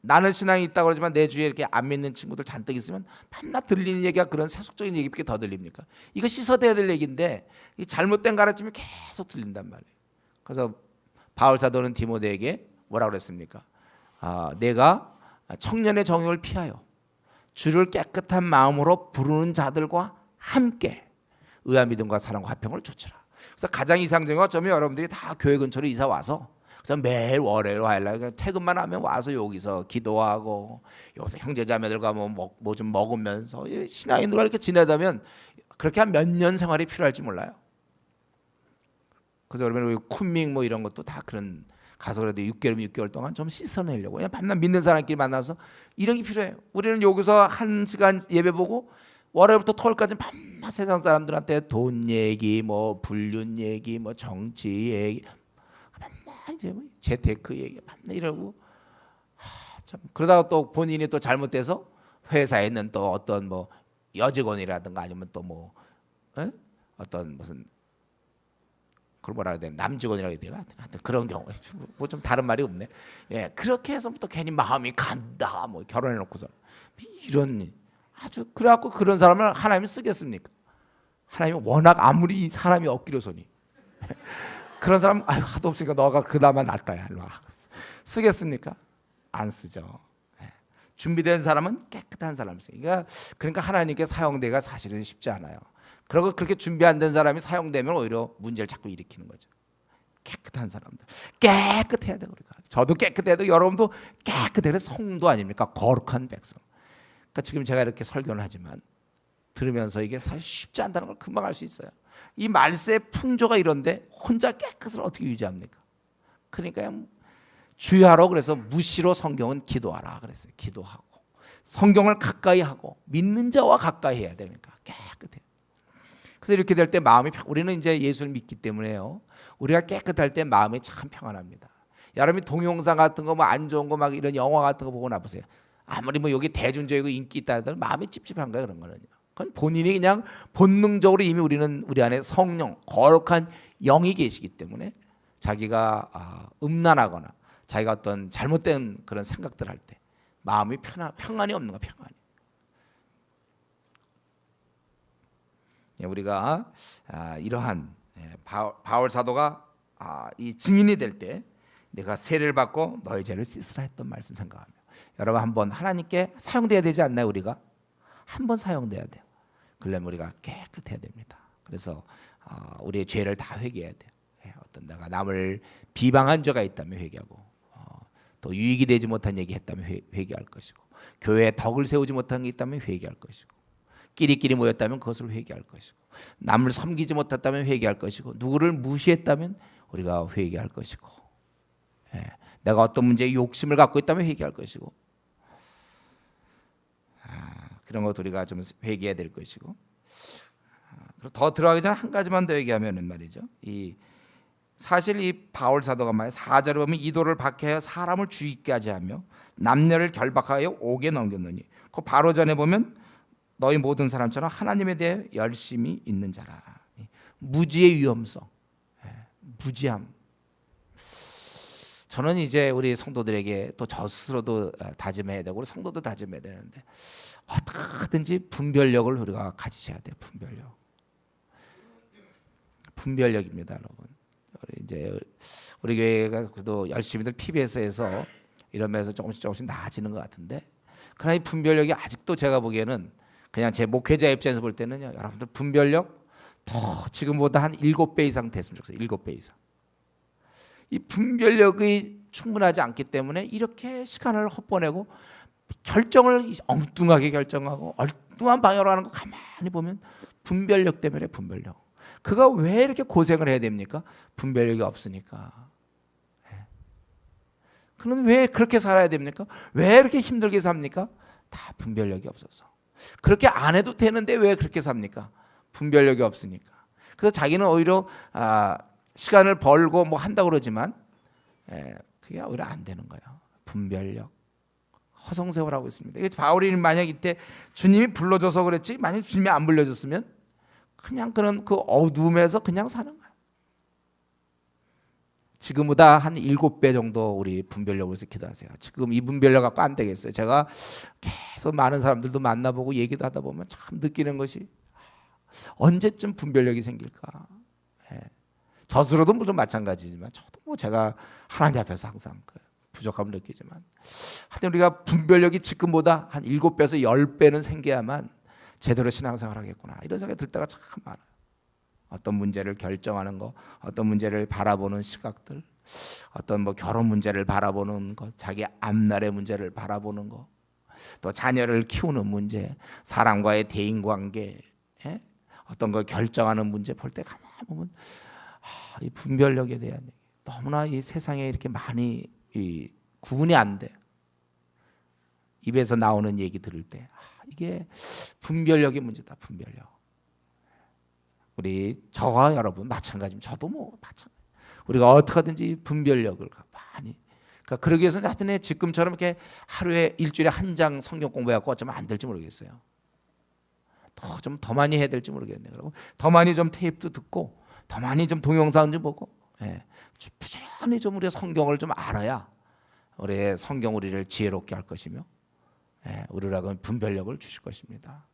나는 신앙이 있다고 그러지만 내 주위에 이렇게 안 믿는 친구들 잔뜩 있으면 밤낮 들리는 얘기가 그런 세속적인 얘기밖에 더 들립니까? 이거 씻어내야 될 얘기인데 이 잘못된 가르침이 계속 들린단 말이에요. 그래서 바울 사도는 디모데에게 뭐라고 그랬습니까? 내가 청년의 정욕을 피하여 주를 깨끗한 마음으로 부르는 자들과 함께 의와 믿음과 사랑과 화평을 좇으라. 그래서 가장 이상적인 건 어쩌면 여러분들이 다 교회 근처로 이사 와서 매일 월요일 화요일 퇴근만 하면 와서 여기서 기도하고 여기서 형제자매들과 뭐 좀 먹으면서 신앙인들과 이렇게 지내다면 그렇게 한 몇 년 생활이 필요할지 몰라요. 그래서 여러분 쿤밍 뭐 이런 것도 다 그런 가서 그래도 6개월 동안 좀 씻어내려고 그냥 밤낮 믿는 사람끼리 만나서 이런 게 필요해요. 우리는 여기서 1시간 예배 보고 월요일부터 토요일까지 밤낮 세상 사람들한테 돈 얘기, 뭐 불륜 얘기, 뭐 정치 얘기, 밤낮 이제 뭐 재테크 얘기 밤낮 이러고 참 그러다가 또 본인이 또 잘못돼서 회사에 있는 또 어떤 뭐 여직원이라든가 아니면 또 뭐 어떤 무슨 그걸 뭐라 해야 되나 남직원이라고 해야 되나 하여튼 그런 경우 뭐 좀 다른 말이 없네. 예, 그렇게 해서 또 괜히 마음이 간다 뭐 결혼해놓고서 이런 아주 그래갖고 그런 사람을 하나님이 쓰겠습니까? 하나님이 워낙 아무리 사람이 없기로서니 그런 사람 아유 하도 없으니까 너가 그나마 낫다야 일로 와 쓰겠습니까? 안 쓰죠. 예. 준비된 사람은 깨끗한 사람이 쓰니까 그러니까 하나님께 사용되기가 사실은 쉽지 않아요. 그리고 그렇게 준비 안 된 사람이 사용되면 오히려 문제를 자꾸 일으키는 거죠. 깨끗한 사람들 깨끗해야 돼 우리가. 저도 깨끗해야 돼. 여러분도 깨끗해야 돼. 성도 아닙니까? 거룩한 백성. 그러니까 지금 제가 이렇게 설교를 하지만 들으면서 이게 사실 쉽지 않다는 걸 금방 알 수 있어요. 이 말세의 풍조가 이런데 혼자 깨끗을 어떻게 유지합니까? 그러니까 주의하라고 그래서 무시로 성경은 기도하라 그랬어요. 기도하고 성경을 가까이 하고 믿는 자와 가까이 해야 되니까 깨끗해. 그래서 이렇게 될 때 마음이 우리는 이제 예수를 믿기 때문에요. 우리가 깨끗할 때 마음이 참 평안합니다. 여러분이 동영상 같은 거 뭐 안 좋은 거 막 이런 영화 같은 거 보고 나보세요. 아무리 뭐 여기 대중적이고 인기 있다 하더라도 마음이 찝찝한 거예요. 그런 거는요. 그건 본인이 그냥 본능적으로 이미 우리 안에 성령 거룩한 영이 계시기 때문에 자기가 음란하거나 자기가 어떤 잘못된 그런 생각들 할 때 마음이 평안이 없는 거야. 평안이. 우리가 이러한 바울 사도가 이 증인이 될 때 내가 세례를 받고 너의 죄를 씻으라 했던 말씀 생각하며 여러분 한번 하나님께 사용돼야 되지 않나요? 우리가 한번 사용돼야 돼요. 그러려면 우리가 깨끗해야 됩니다. 그래서 우리의 죄를 다 회개해야 돼요. 어떤 내가 남을 비방한 죄가 있다면 회개하고 또 유익이 되지 못한 얘기 했다면 회개할 것이고 교회에 덕을 세우지 못한 게 있다면 회개할 것이고 끼리끼리 모였다면 그것을 회개할 것이고 남을 섬기지 못했다면 회개할 것이고 누구를 무시했다면 우리가 회개할 것이고 내가 어떤 문제에 욕심을 갖고 있다면 회개할 것이고 그런 것도 우리가 좀 회개해야 될 것이고 더 들어가기 전에 한 가지만 더 얘기하면은 말이죠. 사실 이 바울 사도가 말이야 4절에 보면 이도를 박해하여 사람을 죽이게 하지 하며 남녀를 결박하여 옥에 넘겼느니 그 바로 전에 보면 너희 모든 사람처럼 하나님에 대해 열심히 있는 자라. 무지의 위험성, 무지함. 저는 이제 우리 성도들에게 또 저 스스로도 다짐해야 되고 우리 성도도 다짐해야 되는데 어떻게든지 분별력을 우리가 가지셔야 돼요. 분별력입니다, 여러분. 우리 교회가 그래도 열심히들 PBS에서 이러면서 조금씩 나아지는 것 같은데, 그러나 이 분별력이 아직도 제가 보기에는 그냥 제 목회자 입장에서 볼 때는요, 여러분들 분별력 더 지금보다 한 7배 이상 됐으면 좋겠어요. 7배 이상. 이 분별력이 충분하지 않기 때문에 이렇게 시간을 헛보내고 결정을 엉뚱하게 결정하고 엉뚱한 방향으로 하는 거 가만히 보면 분별력 때문에 분별력. 그가 왜 이렇게 고생을 해야 됩니까? 분별력이 없으니까. 그는 왜 그렇게 살아야 됩니까? 왜 이렇게 힘들게 삽니까? 다 분별력이 없어서. 그렇게 안 해도 되는데 왜 그렇게 삽니까? 분별력이 없으니까. 그래서 자기는 오히려 시간을 벌고 뭐 한다고 그러지만 그게 오히려 안 되는 거예요. 분별력. 허송세월 하고 있습니다. 바울이 만약 이때 주님이 불러줘서 그랬지, 만약 주님이 안 불러줬으면 그냥 그런 그 어둠에서 그냥 사는 거예요. 지금보다 한 7배 정도 우리 분별력을 해서 기도하세요. 지금 이 분별력 갖고 안 되겠어요. 제가 계속 많은 사람들도 만나보고 얘기도 하다 보면 참 느끼는 것이 언제쯤 분별력이 생길까. 저 스스로도 물론 마찬가지지만 저도 뭐 제가 하나님 앞에서 항상 부족함을 느끼지만 하여튼 우리가 분별력이 지금보다 한 7배에서 10배는 생겨야만 제대로 신앙생활 하겠구나 이런 생각이 들 때가 참 많아요. 어떤 문제를 결정하는 거, 어떤 문제를 바라보는 시각들, 어떤 뭐 결혼 문제를 바라보는 것, 자기 앞날의 문제를 바라보는 것, 또 자녀를 키우는 문제, 사람과의 대인관계, 어떤 걸 결정하는 문제 볼 때 가만히 보면 이 분별력에 대한 얘기, 너무나 이 세상에 이렇게 많이 이 구분이 안 돼. 입에서 나오는 얘기 들을 때 이게 분별력의 문제다. 분별력. 우리 저와 여러분 마찬가지입니다. 저도 뭐 마찬가지. 우리가 어떻게 하든지 분별력을 많이. 그러니까 그러기 위해서 하여튼 지금처럼 이렇게 하루에 일주일에 한 장 성경 공부해갖고 어쩌면 안 될지 모르겠어요. 더 많이 해야 될지 모르겠네요. 그리고 더 많이 좀 테이프도 듣고 더 많이 좀 동영상 좀 보고 부지런히 좀 우리가 성경을 좀 알아야 우리의 성경 우리를 지혜롭게 할 것이며 우리라고 분별력을 주실 것입니다.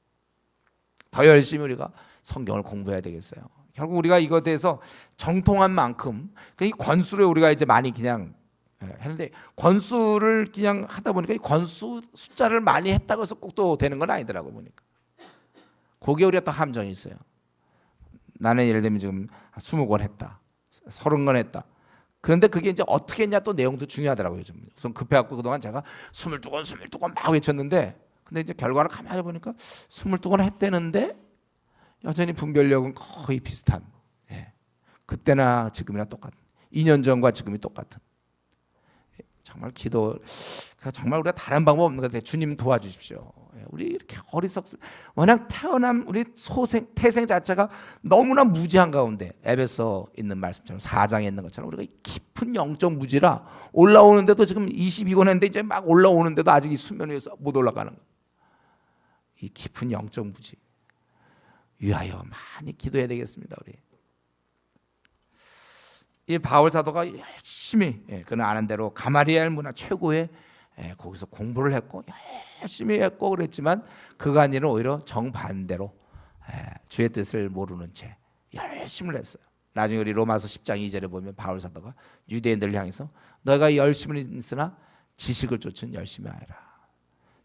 더 열심히 우리가 성경을 공부해야 되겠어요. 결국 우리가 이것에 대해서 정통한 만큼 이 권수를 우리가 이제 많이 그냥 했는데 권수를 그냥 하다 보니까 이 권수 숫자를 많이 했다고 해서 꼭 또 되는 건 아니더라고 보니까. 거기에 우리가 또 함정이 있어요. 나는 예를 들면 지금 20권 했다, 30권 했다. 그런데 그게 이제 어떻게 했냐 또 내용도 중요하더라고요. 좀 우선 급해갖고 그동안 제가 22권 막 외쳤는데 근데 이제 결과를 가만히 보니까 22권 했대는데 여전히 분별력은 거의 비슷한. 그때나 지금이나 똑같은. 2년 전과 지금이 똑같은. 정말 기도 정말 우리가 다른 방법 없는 것 같아요. 주님 도와주십시오. 우리 이렇게 워낙 태어난 우리 태생 자체가 너무나 무지한 가운데 에베소 있는 말씀처럼 4장에 있는 것처럼 우리가 깊은 영적 무지라 올라오는데도 지금 22권 했는데 이제 막 올라오는데도 아직 이 수면 위에서 못 올라가는 거예요. 이 깊은 영적 무지 위하여 많이 기도해야 되겠습니다. 우리 이 바울 사도가 열심히 그는 아는 대로 가마리엘 문화 최고의 거기서 공부를 했고 열심히 했고 그랬지만 그가 아니라 오히려 정반대로 주의 뜻을 모르는 채 열심을 했어요. 나중에 우리 로마서 10장 2절에 보면 바울 사도가 유대인들을 향해서 너희가 열심을 있으나 지식을 쫓은 열심히 하여라.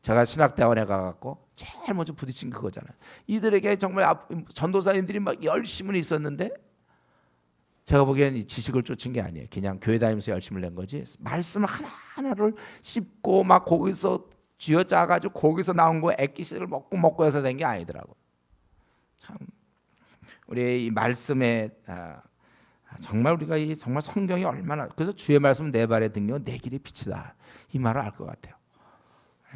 제가 신학대원에 가갖고 제일 먼저 부딪힌 그거잖아요. 이들에게 정말 전도사님들이 막 열심은 있었는데 제가 보기엔 이 지식을 쫓은 게 아니에요. 그냥 교회 다니면서 열심을 낸 거지. 말씀 하나하나를 씹고 막 거기서 쥐어짜가지고 거기서 나온 거 액기스를 먹고 해서 된 게 아니더라고. 참 우리 이 말씀에 정말 우리가 이 정말 성경이 얼마나 그래서 주의 말씀은 내 발의 등이요 내 길의 빛이다. 이 말을 알 것 같아요.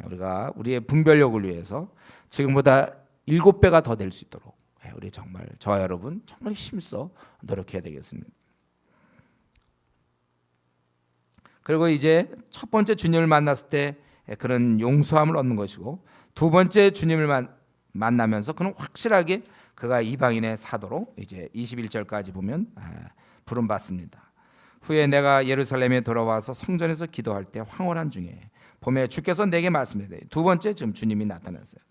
우리가 우리의 분별력을 위해서 지금보다 7배가 더 될 수 있도록 우리 정말 저와 여러분 정말 힘써 노력해야 되겠습니다. 그리고 이제 첫 번째 주님을 만났을 때 그런 용서함을 얻는 것이고 두 번째 주님을 만나면서 그는 확실하게 그가 이방인의 사도로 이제 21절까지 보면 부름 받습니다. 후에 내가 예루살렘에 돌아와서 성전에서 기도할 때 황홀한 중에 봄에 주께서 내게 말씀하시되 두 번째 지금 주님이 나타났어요.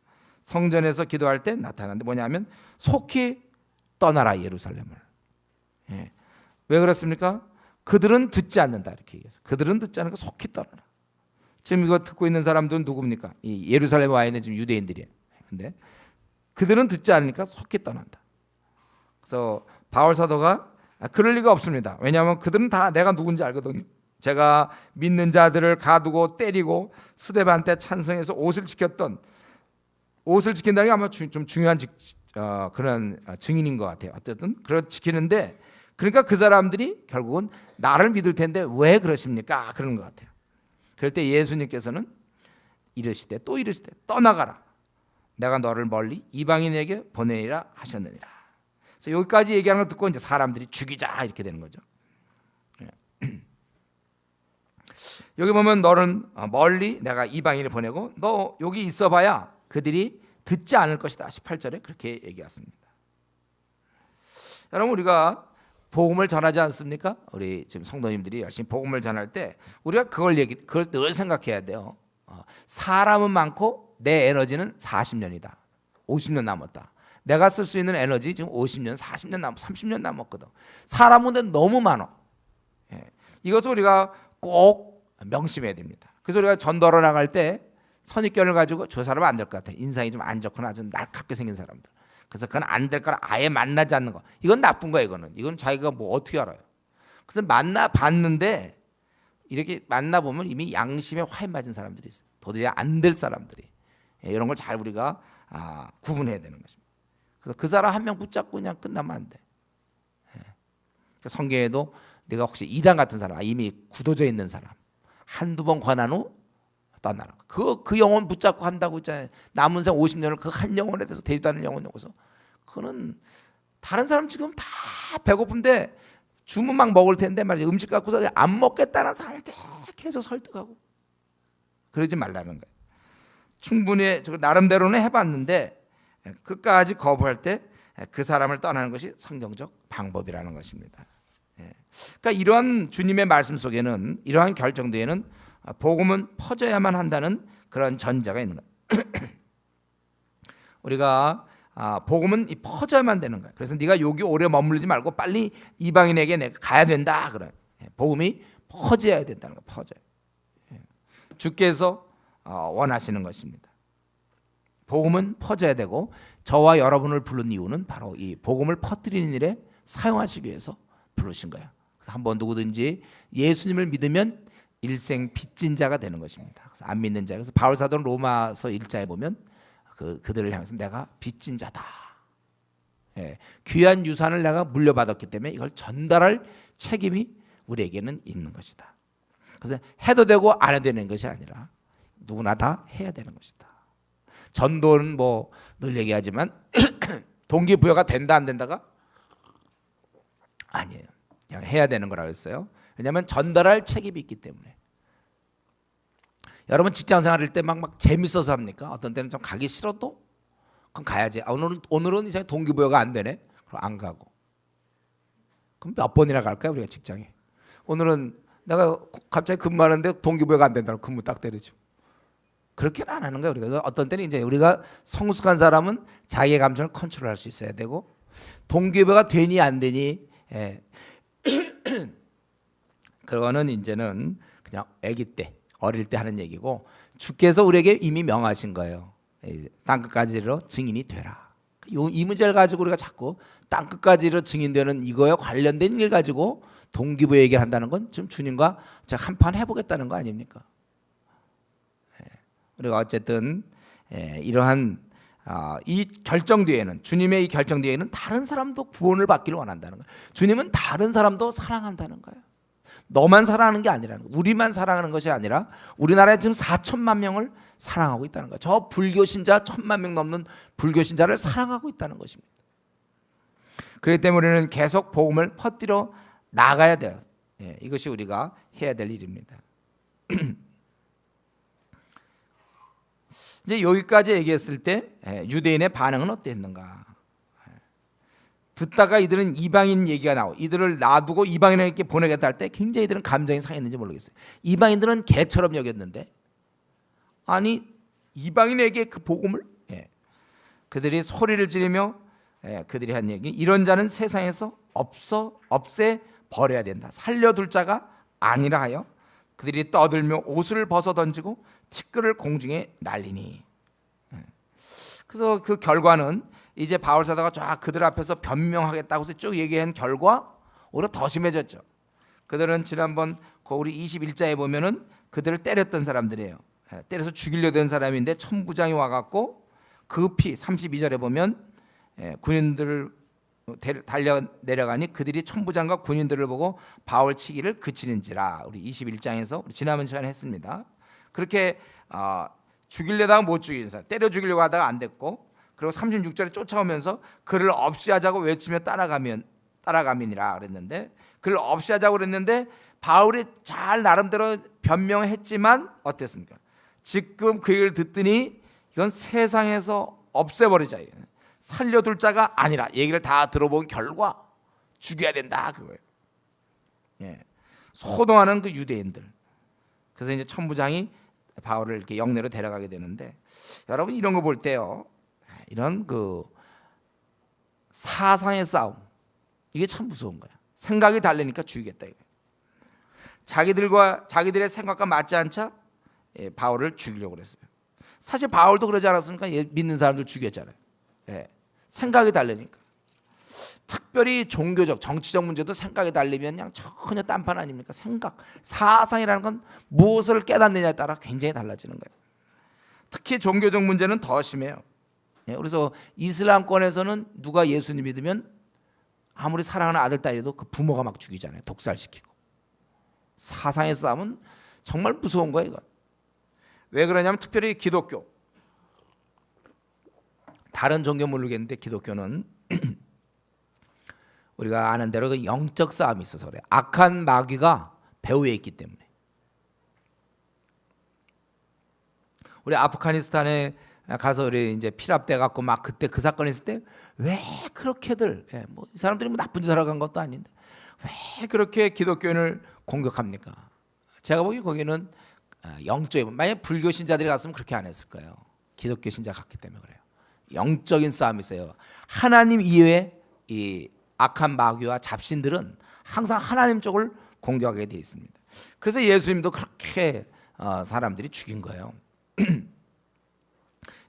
성전에서 기도할 때 나타났는데 뭐냐면 속히 떠나라 예루살렘을. 왜 그렇습니까? 그들은 듣지 않는다 이렇게 얘기해서 그들은 듣지 않으니까 속히 떠나라. 지금 이거 듣고 있는 사람들은 누굽니까? 이 예루살렘에 와 있는 지금 유대인들이에요. 근데 그들은 듣지 않으니까 속히 떠난다. 그래서 바울 사도가 그럴 리가 없습니다. 왜냐하면 그들은 다 내가 누군지 알거든요. 제가 믿는 자들을 가두고 때리고 스데반 때 찬성해서 옷을 지켰던 옷을 지킨다는 게 아마 좀 중요한 그런 증인인 것 같아요. 어쨌든 그걸 지키는데 그러니까 그 사람들이 결국은 나를 믿을 텐데 왜 그러십니까? 그러는 것 같아요. 그럴 때 예수님께서는 이르시되 또 이르시되 떠나가라. 내가 너를 멀리 이방인에게 보내리라 하셨느니라. 그래서 여기까지 얘기하는 걸 듣고 이제 사람들이 죽이자 이렇게 되는 거죠. 여기 보면 너는 멀리 내가 이방인을 보내고 너 여기 있어봐야 그들이 듣지 않을 것이다. 18절에 그렇게 얘기했습니다. 여러분 우리가 복음을 전하지 않습니까? 우리 지금 성도님들이 열심히 복음을 전할 때 우리가 그걸 늘 생각해야 돼요. 사람은 많고 내 에너지는 40년이다. 50년 남았다. 내가 쓸 수 있는 에너지 지금 50년, 40년 30년 남았거든. 사람은 너무 많아. 이것을 우리가 꼭 명심해야 됩니다. 그래서 우리가 전도하러 나갈 때 선입견을 가지고 저 사람은 안 될 것 같아. 인상이 좀 안 좋거나 아주 날카롭게 생긴 사람들. 그래서 그건 안 될 거라 아예 만나지 않는 거. 이건 나쁜 거야. 이건 자기가 뭐 어떻게 알아요. 그래서 만나 봤는데 이렇게 만나 보면 이미 양심에 화인 맞은 사람들이 있어요. 도저히 안 될 사람들이. 이런 걸 잘 우리가 구분해야 되는 것입니다. 그래서 그 사람 한 명 붙잡고 그냥 끝나면 안 돼. 그러니까 성경에도 내가 혹시 이단 같은 사람, 이미 굳어져 있는 사람 한두 번 권한 후 떠나라. 그 영혼 붙잡고 한다고 있잖아요. 남은 생 50년을 그 한 영혼에 대해서 되지도 않는 영혼 여기서. 그거는 다른 사람 지금 다 배고픈데 주문 막 먹을 텐데 말이야. 음식 갖고서 안 먹겠다는 사람을 계속 설득하고 그러지 말라는 거예요. 충분히 저 나름대로는 해봤는데 끝까지 거부할 때 그 사람을 떠나는 것이 성경적 방법이라는 것입니다. 그러니까 이러한 주님의 말씀 속에는 이러한 결정 뒤에는 복음은 퍼져야만 한다는 그런 전제가 있는 거예요. 우리가 복음은 퍼져야만 되는 거예요. 그래서 네가 여기 오래 머물지 말고 빨리 이방인에게 내가 가야 된다. 그래. 복음이 퍼져야 된다는 거예요. 퍼져요. 주께서 원하시는 것입니다. 복음은 퍼져야 되고 저와 여러분을 부른 이유는 바로 이 복음을 퍼뜨리는 일에 사용하시기 위해서 부르신 거예요. 그래서 한번 누구든지 예수님을 믿으면 일생 빚진 자가 되는 것입니다. 그래서 안 믿는 자. 그래서 바울 사도는 로마서 1장에 보면 그들을 향해서 내가 빚진 자다. 귀한 유산을 내가 물려받았기 때문에 이걸 전달할 책임이 우리에게는 있는 것이다. 그래서 해도 되고 안 해도 되는 것이 아니라 누구나 다 해야 되는 것이다. 전도는 뭐 늘 얘기하지만 동기부여가 된다 안 된다가 아니에요. 그냥 해야 되는 거라고 했어요. 왜냐하면 전달할 책임이 있기 때문에. 여러분 직장 생활할 때 막 재밌어서 합니까? 어떤 때는 좀 가기 싫어도 그럼 가야지. 오늘은 이제 동기부여가 안 되네. 그럼 안 가고. 그럼 몇 번이나 갈까요 우리가 직장에? 오늘은 내가 갑자기 근무하는데 동기부여가 안 된다고 근무 딱 때리죠. 그렇게는 안 하는 거예요. 우리가 어떤 때는 이제 우리가 성숙한 사람은 자기의 감정을 컨트롤할 수 있어야 되고 동기부여가 되니 안 되니 그거는 이제는 그냥 아기 때 어릴 때 하는 얘기고 주께서 우리에게 이미 명하신 거예요. 땅끝까지로 증인이 되라. 이 문제를 가지고 우리가 자꾸 땅끝까지로 증인되는 이거에 관련된 일 가지고 동기부여 얘기를 한다는 건 지금 주님과 제가 한판 해보겠다는 거 아닙니까? 우리가 어쨌든 이러한 이 결정 뒤에는 주님의 이 결정 뒤에는 다른 사람도 구원을 받기를 원한다는 거예요. 주님은 다른 사람도 사랑한다는 거예요. 너만 사랑하는 게 아니라는 거예요. 우리만 사랑하는 것이 아니라 우리나라에 지금 4천만 명을 사랑하고 있다는 거예요. 저 불교 신자 1,000만 명 넘는 불교 신자를 사랑하고 있다는 것입니다. 그렇기 때문에 우리는 계속 복음을 퍼뜨려 나가야 돼요. 이것이 우리가 해야 될 일입니다. 이제 여기까지 얘기했을 때 유대인의 반응은 어땠는가? 듣다가 이들은 이방인 얘기가 나오고 이들을 놔두고 이방인에게 보내겠다 할 때 굉장히 이들은 감정이 상했는지 모르겠어요. 이방인들은 개처럼 여겼는데 아니 이방인에게 그 복음을 그들이 소리를 지르며 그들이 한 얘기 이런 자는 세상에서 없애 버려야 된다. 살려둘 자가 아니라 하여 그들이 떠들며 옷을 벗어 던지고 티끌을 공중에 날리니. 그래서 그 결과는 이제 바울 사도가 쫙 그들 앞에서 변명하겠다고 해서 쭉 얘기한 결과 오히려 더 심해졌죠. 그들은 지난번 우리 21장에 보면은 그들을 때렸던 사람들이에요. 때려서 죽이려던 던 사람인데 천부장이 와갖고 급히 32절에 보면 군인들을 달려 내려가니 그들이 천부장과 군인들을 보고 바울 치기를 그치는지라. 우리 21장에서 우리 지난번 시간에 했습니다. 그렇게 죽이려다가 못 죽인 사람, 때려 죽이려고 하다가 안 됐고, 그리고 36절에 쫓아오면서 그를 없이 하자고 외치며 따라가민이라 그랬는데, 그를 없이 하자고 그랬는데 바울이 잘 나름대로 변명했지만 어땠습니까? 지금 그 얘기를 듣더니 이건 세상에서 없애버리자, 살려둘 자가 아니라 얘기를 다 들어본 결과 죽여야 된다 그거예요. 소동하는 그 유대인들. 그래서 이제 천부장이 바울을 이렇게 영내로 데려가게 되는데, 여러분 이런 거 볼 때요, 이런 그 사상의 싸움, 이게 참 무서운 거야. 생각이 다르니까 죽이겠다 이거야. 자기들의 생각과 맞지 않자 바울을 죽이려고 그랬어요. 사실 바울도 그러지 않았습니까? 믿는 사람들 죽였잖아요. 생각이 다르니까. 특별히 종교적, 정치적 문제도 생각이 다르면 그냥 전혀 딴판 아닙니까? 생각, 사상이라는 건 무엇을 깨닫느냐에 따라 굉장히 달라지는 거예요. 특히 종교적 문제는 더 심해요. 그래서 이슬람권에서는 누가 예수님 믿으면 아무리 사랑하는 아들 딸이도 그 부모가 막 죽이잖아요. 독살시키고. 사상의 싸움은 정말 무서운 거예요. 이건. 왜 그러냐면 특별히 기독교, 다른 종교 모르겠는데 기독교는 우리가 아는 대로 그 영적 싸움이 있어서 그래요. 악한 마귀가 배후에 있기 때문에. 우리 아프가니스탄에 가서 우리 이제 피랍돼 갖고 막 그때 그 사건이 있을 때 왜 그렇게들 뭐 이 사람들이 뭐 나쁜 짓 하러 간 것도 아닌데 왜 그렇게 기독교인을 공격합니까? 제가 보기에 거기는 영적인, 만약 불교 신자들이 갔으면 그렇게 안 했을 거예요. 기독교 신자 갔기 때문에 그래요. 영적인 싸움이 있어요. 하나님 이외에 이 악한 마귀와 잡신들은 항상 하나님 쪽을 공격하게 돼 있습니다. 그래서 예수님도 그렇게 사람들이 죽인 거예요.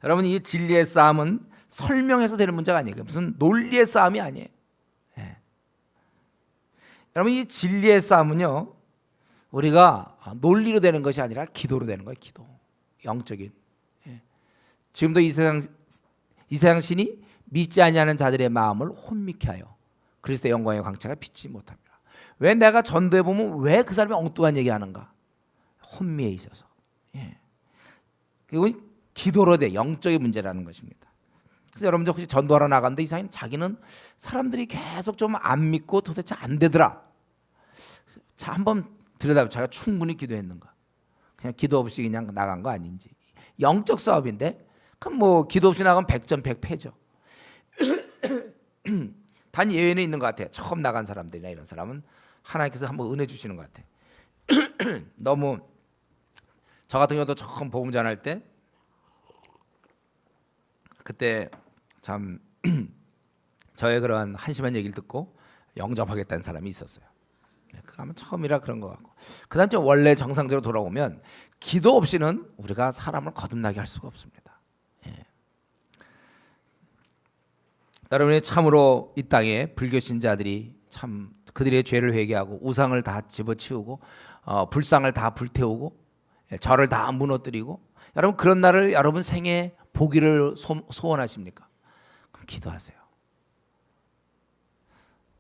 여러분, 이 진리의 싸움은 설명해서 되는 문제가 아니에요. 무슨 논리의 싸움이 아니에요. 여러분, 이 진리의 싸움은요, 우리가 논리로 되는 것이 아니라 기도로 되는 거예요. 기도, 영적인. 지금도 이 세상 신이 믿지 아니하는 자들의 마음을 혼미케 하여 그리스도의 영광의 광채가 비치지 못합니다. 왜 내가 전도해 보면 왜 그 사람이 엉뚱한 얘기하는가? 혼미해 있어서. 그리고 기도로 돼, 영적인 문제라는 것입니다. 그래서 여러분들 혹시 전도하러 나갔는데 이상하게 자기는 사람들이 계속 좀 안 믿고 도대체 안 되더라. 자, 한번 들여다보면 자기가 충분히 기도했는가? 그냥 기도 없이 그냥 나간 거 아닌지. 영적 사업인데 그럼 뭐 기도 없이 나가면 100점 100패죠. 단 예외는 있는 것 같아요. 처음 나간 사람들이나 이런 사람은 하나님께서 한번 은혜 주시는 것 같아요. 너무 저 같은 경우도 처음 복음 전할 때 그때 참 저의 그런 한심한 얘기를 듣고 영접하겠다는 사람이 있었어요. 그 아마 처음이라 그런 것 같고, 그다음 좀 원래 정상적으로 돌아오면 기도 없이는 우리가 사람을 거듭나게 할 수가 없습니다. 여러분이 참으로 이 땅에 불교 신자들이 참 그들의 죄를 회개하고 우상을 다 집어치우고 불상을 다 불태우고 절을 다 무너뜨리고, 여러분 그런 날을 여러분 생에 보기를 소원하십니까? 그럼 기도하세요.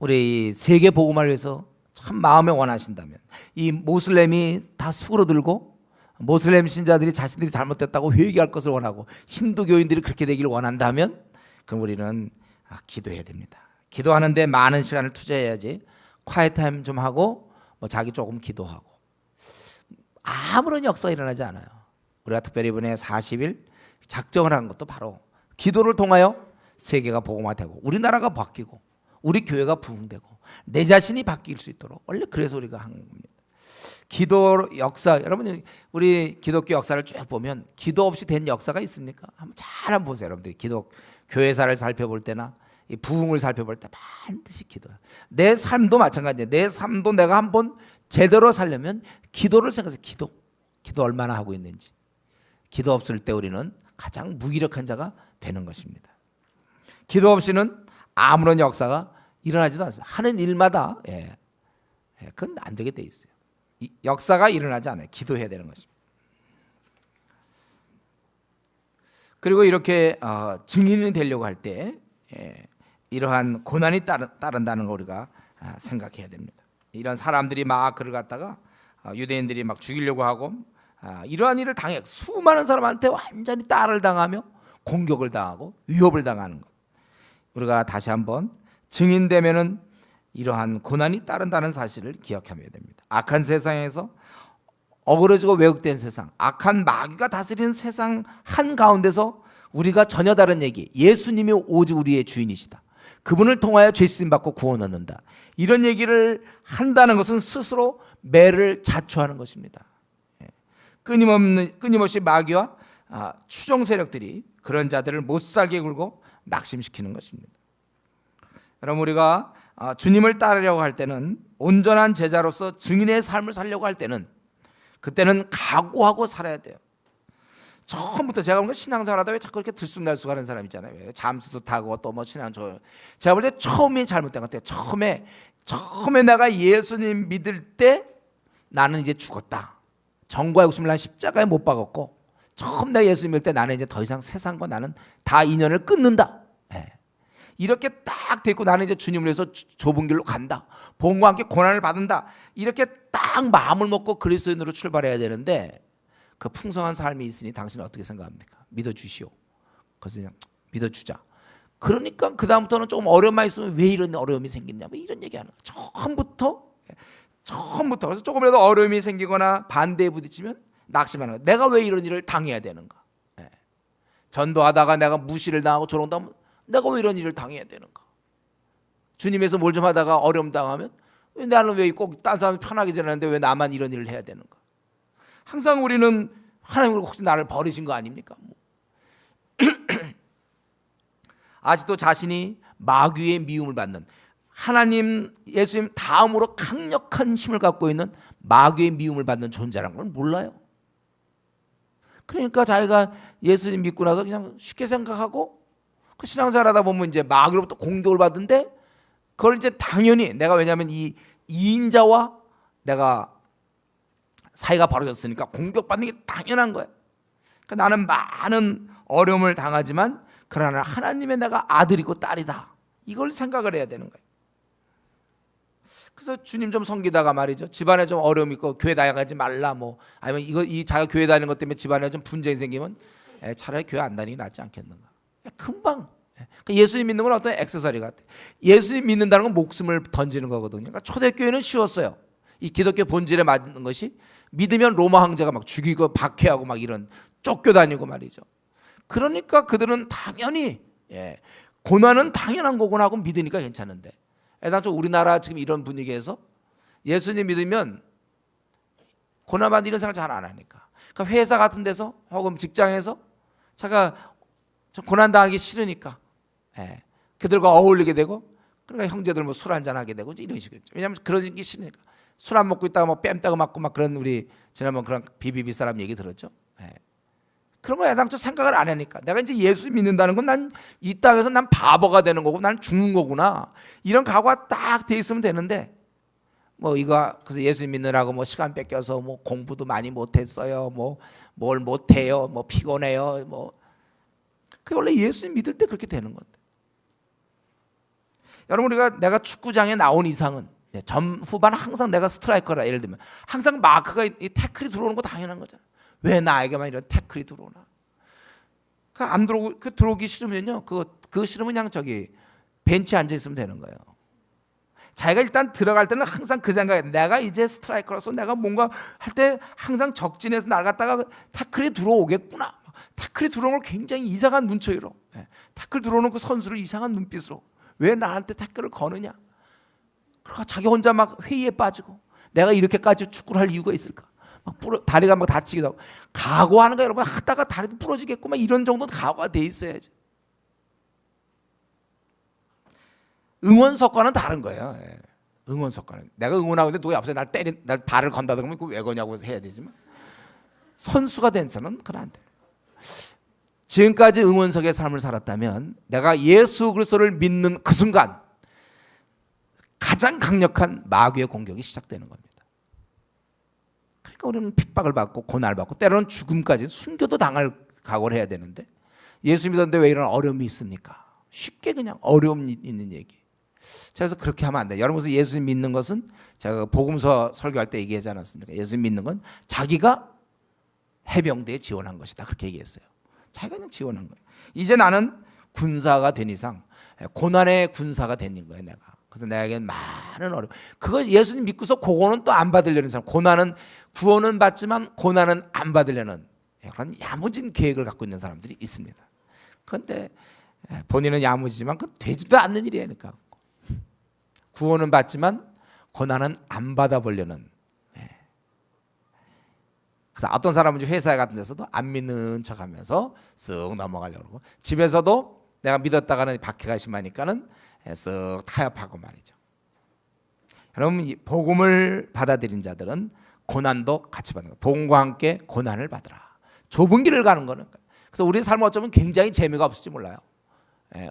우리 세계 복음화를 위해서 참 마음에 원하신다면, 이 모슬렘이 다 수그러들고 모슬렘 신자들이 자신들이 잘못됐다고 회개할 것을 원하고 힌두교인들이 그렇게 되기를 원한다면, 그럼 우리는 기도해야 됩니다. 기도하는데 많은 시간을 투자해야지. 콰이트 타임 좀 하고 뭐 자기 조금 기도하고 아무런 역사가 일어나지 않아요. 우리가 특별히 이번에 40일 작정을 한 것도 바로 기도를 통하여 세계가 복음화되고 우리나라가 바뀌고 우리 교회가 부흥되고 내 자신이 바뀔 수 있도록, 원래 그래서 우리가 한 겁니다. 기도 역사, 여러분 우리 기독교 역사를 쭉 보면 기도 없이 된 역사가 있습니까? 잘 한번 보세요. 여러분들이 기독 교회사를 살펴볼 때나 이 부흥을 살펴볼 때 반드시 기도해요. 내 삶도 마찬가지예요. 내 삶도 내가 한번 제대로 살려면 기도를 생각해서 기도 얼마나 하고 있는지. 기도 없을 때 우리는 가장 무기력한 자가 되는 것입니다. 기도 없이는 아무런 역사가 일어나지도 않습니다. 하는 일마다 그건 안 되게 돼 있어요. 역사가 일어나지 않아요. 기도해야 되는 것입니다. 그리고 이렇게 증인이 되려고 할 때 이러한 고난이 따른다는 걸 우리가 생각해야 됩니다. 이런 사람들이 막 그를 갖다가 유대인들이 막 죽이려고 하고 이러한 일을 당해 수많은 사람한테 완전히 따를 당하며 공격을 당하고 위협을 당하는 것, 우리가 다시 한번 증인되면은 이러한 고난이 따른다는 사실을 기억해야 됩니다. 악한 세상에서 어그러지고 왜곡된 세상, 악한 마귀가 다스리는 세상 한가운데서 우리가 전혀 다른 얘기, 예수님이 오직 우리의 주인이시다, 그분을 통하여 죄 씻음 받고 구원 얻는다, 이런 얘기를 한다는 것은 스스로 매를 자초하는 것입니다. 끊임없이 마귀와 추종 세력들이 그런 자들을 못살게 굴고 낙심시키는 것입니다. 여러분, 우리가 주님을 따르려고 할 때는, 온전한 제자로서 증인의 삶을 살려고 할 때는, 그때는 각오하고 살아야 돼요. 처음부터 제가 보니까 신앙생활하다 왜 자꾸 이렇게 들쑥날쑥하는 사람 있잖아요. 왜 잠수도 타고 또 뭐 신앙생활. 제가 볼 때 처음이 잘못된 것 같아요. 처음에 내가 예수님 믿을 때 나는 이제 죽었다. 정과 욕심을 난 십자가에 못 박았고, 처음 내가 예수님 믿을 때 나는 이제 더 이상 세상과 나는 다 인연을 끊는다. 이렇게 딱 됐고 나는 이제 주님을 위해서 좁은 길로 간다. 복음과 함께 고난을 받는다. 이렇게 딱 마음을 먹고 그리스도인으로 출발해야 되는데, 그 풍성한 삶이 있으니 당신은 어떻게 생각합니까? 믿어주시오. 그래서 그냥 믿어주자. 그러니까 그 다음부터는 조금 어려움만 있으면 왜 이런 어려움이 생겼냐, 뭐 이런 얘기하는 거예요. 처음부터. 그래서 조금이라도 어려움이 생기거나 반대에 부딪히면 낙심하는 거예요. 내가 왜 이런 일을 당해야 되는가? 전도하다가 내가 무시를 당하고 조롱당하면 내가 왜 이런 일을 당해야 되는가? 주님에서 뭘 좀 하다가 어려움 당하면 나는 왜 꼭 딴 사람 편하게 지내는데 왜 나만 이런 일을 해야 되는가? 항상 우리는 하나님 혹시 나를 버리신 거 아닙니까? 아직도 자신이 마귀의 미움을 받는, 하나님 예수님 다음으로 강력한 힘을 갖고 있는 마귀의 미움을 받는 존재라는 걸 몰라요. 그러니까 자기가 예수님 믿고 나서 그냥 쉽게 생각하고 그 신앙생활하다 보면 이제 마귀로부터 공격을 받는데, 그걸 이제 당연히 내가, 왜냐하면 이 이인자와 내가 사이가 벌어졌으니까 공격받는 게 당연한 거예요. 그러니까 나는 많은 어려움을 당하지만 그러나 하나님의 내가 아들이고 딸이다, 이걸 생각을 해야 되는 거예요. 그래서 주님 좀 섬기다가 말이죠, 집안에 좀 어려움이 있고 교회 다녀가지 말라, 뭐 아니면 이 자기가 교회 다니는 것 때문에 집안에 좀 분쟁이 생기면 차라리 교회 안 다니는 게 낫지 않겠는가. 금방. 예수님 믿는 건 어떤 액세서리 같아. 예수님 믿는다는 건 목숨을 던지는 거거든요. 그러니까 초대교회는 쉬웠어요. 이 기독교 본질에 맞는 것이, 믿으면 로마 황제가 막 죽이고 박해하고 막 이런 쫓겨다니고 말이죠. 그러니까 그들은 당연히 고난은 당연한 거구나 하고 믿으니까 괜찮은데, 애당초 우리나라 지금 이런 분위기에서 예수님 믿으면 고난받는 이런 생각을 잘 안 하니까, 그러니까 회사 같은 데서 혹은 직장에서 제가 고난당하기 싫으니까 그들과 어울리게 되고, 그러니까 형제들 뭐 술 한잔 하게 되고 이런 식이죠. 왜냐하면 그러기 싫으니까. 술 안 먹고 있다가 뭐 뺨따고 맞고 막 그런, 우리 지난번 그런 비비비 사람 얘기 들었죠. 그런 거 애당초 생각을 안 하니까, 내가 이제 예수 믿는다는 건 난 이 땅에서 난 바보가 되는 거고 난 죽는 거구나, 이런 각오가 딱 돼 있으면 되는데, 뭐 이거 그래서 예수 믿느라고 뭐 시간 뺏겨서 뭐 공부도 많이 못했어요, 뭐 뭘 못해요, 뭐 피곤해요, 뭐 그 원래 예수 믿을 때 그렇게 되는 건데. 여러분, 내가 축구장에 나온 이상은 전 후반 항상 내가 스트라이커라, 예를 들면 항상 마크가 이 태클이 들어오는 거 당연한 거잖아. 왜 나에게만 이런 태클이 들어오나? 안 들어오고, 들어오기 싫으면요, 그거 싫으면 그냥 저기 벤치에 앉아 있으면 되는 거예요. 자기가 일단 들어갈 때는 항상 그 생각에, 내가 이제 스트라이커로서 내가 뭔가 할 때 항상 적진에서 나갔다가 태클이 들어오겠구나. 태클이 들어오는 걸 굉장히 이상한 눈초리로, 태클 들어오는 그 선수를 이상한 눈빛으로, 왜 나한테 태클을 거느냐? 그러고 자기 혼자 막 회의에 빠지고, 내가 이렇게까지 축구를 할 이유가 있을까? 다리가 막 다치기도 하고. 각오하는 거, 여러분, 하다가 다리도 부러지겠구만, 이런 정도 각오가 돼 있어야지. 응원석과는 다른 거예요. 응원석과는, 내가 응원하고 있는데 누가 옆에서 날 발을 건다든가 그거 왜 거냐고 해야 되지만, 선수가 된 사람은 그건 안 돼. 지금까지 응원석의 삶을 살았다면 내가 예수 그리스도를 믿는 그 순간 가장 강력한 마귀의 공격이 시작되는 겁니다. 그러니까 우리는 핍박을 받고 고난을 받고 때로는 죽음까지, 순교도 당할 각오를 해야 되는데, 예수 믿었는데 왜 이런 어려움이 있습니까? 쉽게 그냥 어려움 있는 얘기. 그래서 그렇게 하면 안 돼요. 여러분, 예수님 믿는 것은, 제가 복음서 설교할 때 얘기하지 않았습니까? 예수님 믿는 건 자기가 해병대에 지원한 것이다, 그렇게 얘기했어요. 자기가 그냥 지원한 거예요. 이제 나는 군사가 된 이상 고난의 군사가 된 거예요, 내가. 그래서 내게는 많은 어려움. 그거 예수님 믿고서 그거는 또 안 받으려는 사람, 고난은, 구원은 받지만 고난은 안 받으려는 그런 야무진 계획을 갖고 있는 사람들이 있습니다. 그런데 본인은 야무지지만 그건 되지도 않는 일이니까. 구원은 받지만 고난은 안 받아보려는. 그래서 어떤 사람은 회사 같은 데서도 안 믿는 척하면서 쓱 넘어가려고 그러고, 집에서도 내가 믿었다가는 박해가 심하니까는 쓱 타협하고 말이죠. 여러분, 이 복음을 받아들인 자들은 고난도 같이 받는 거예요. 복음과 함께 고난을 받으라. 좁은 길을 가는 거는. 그래서 우리의 삶은 어쩌면 굉장히 재미가 없을지 몰라요.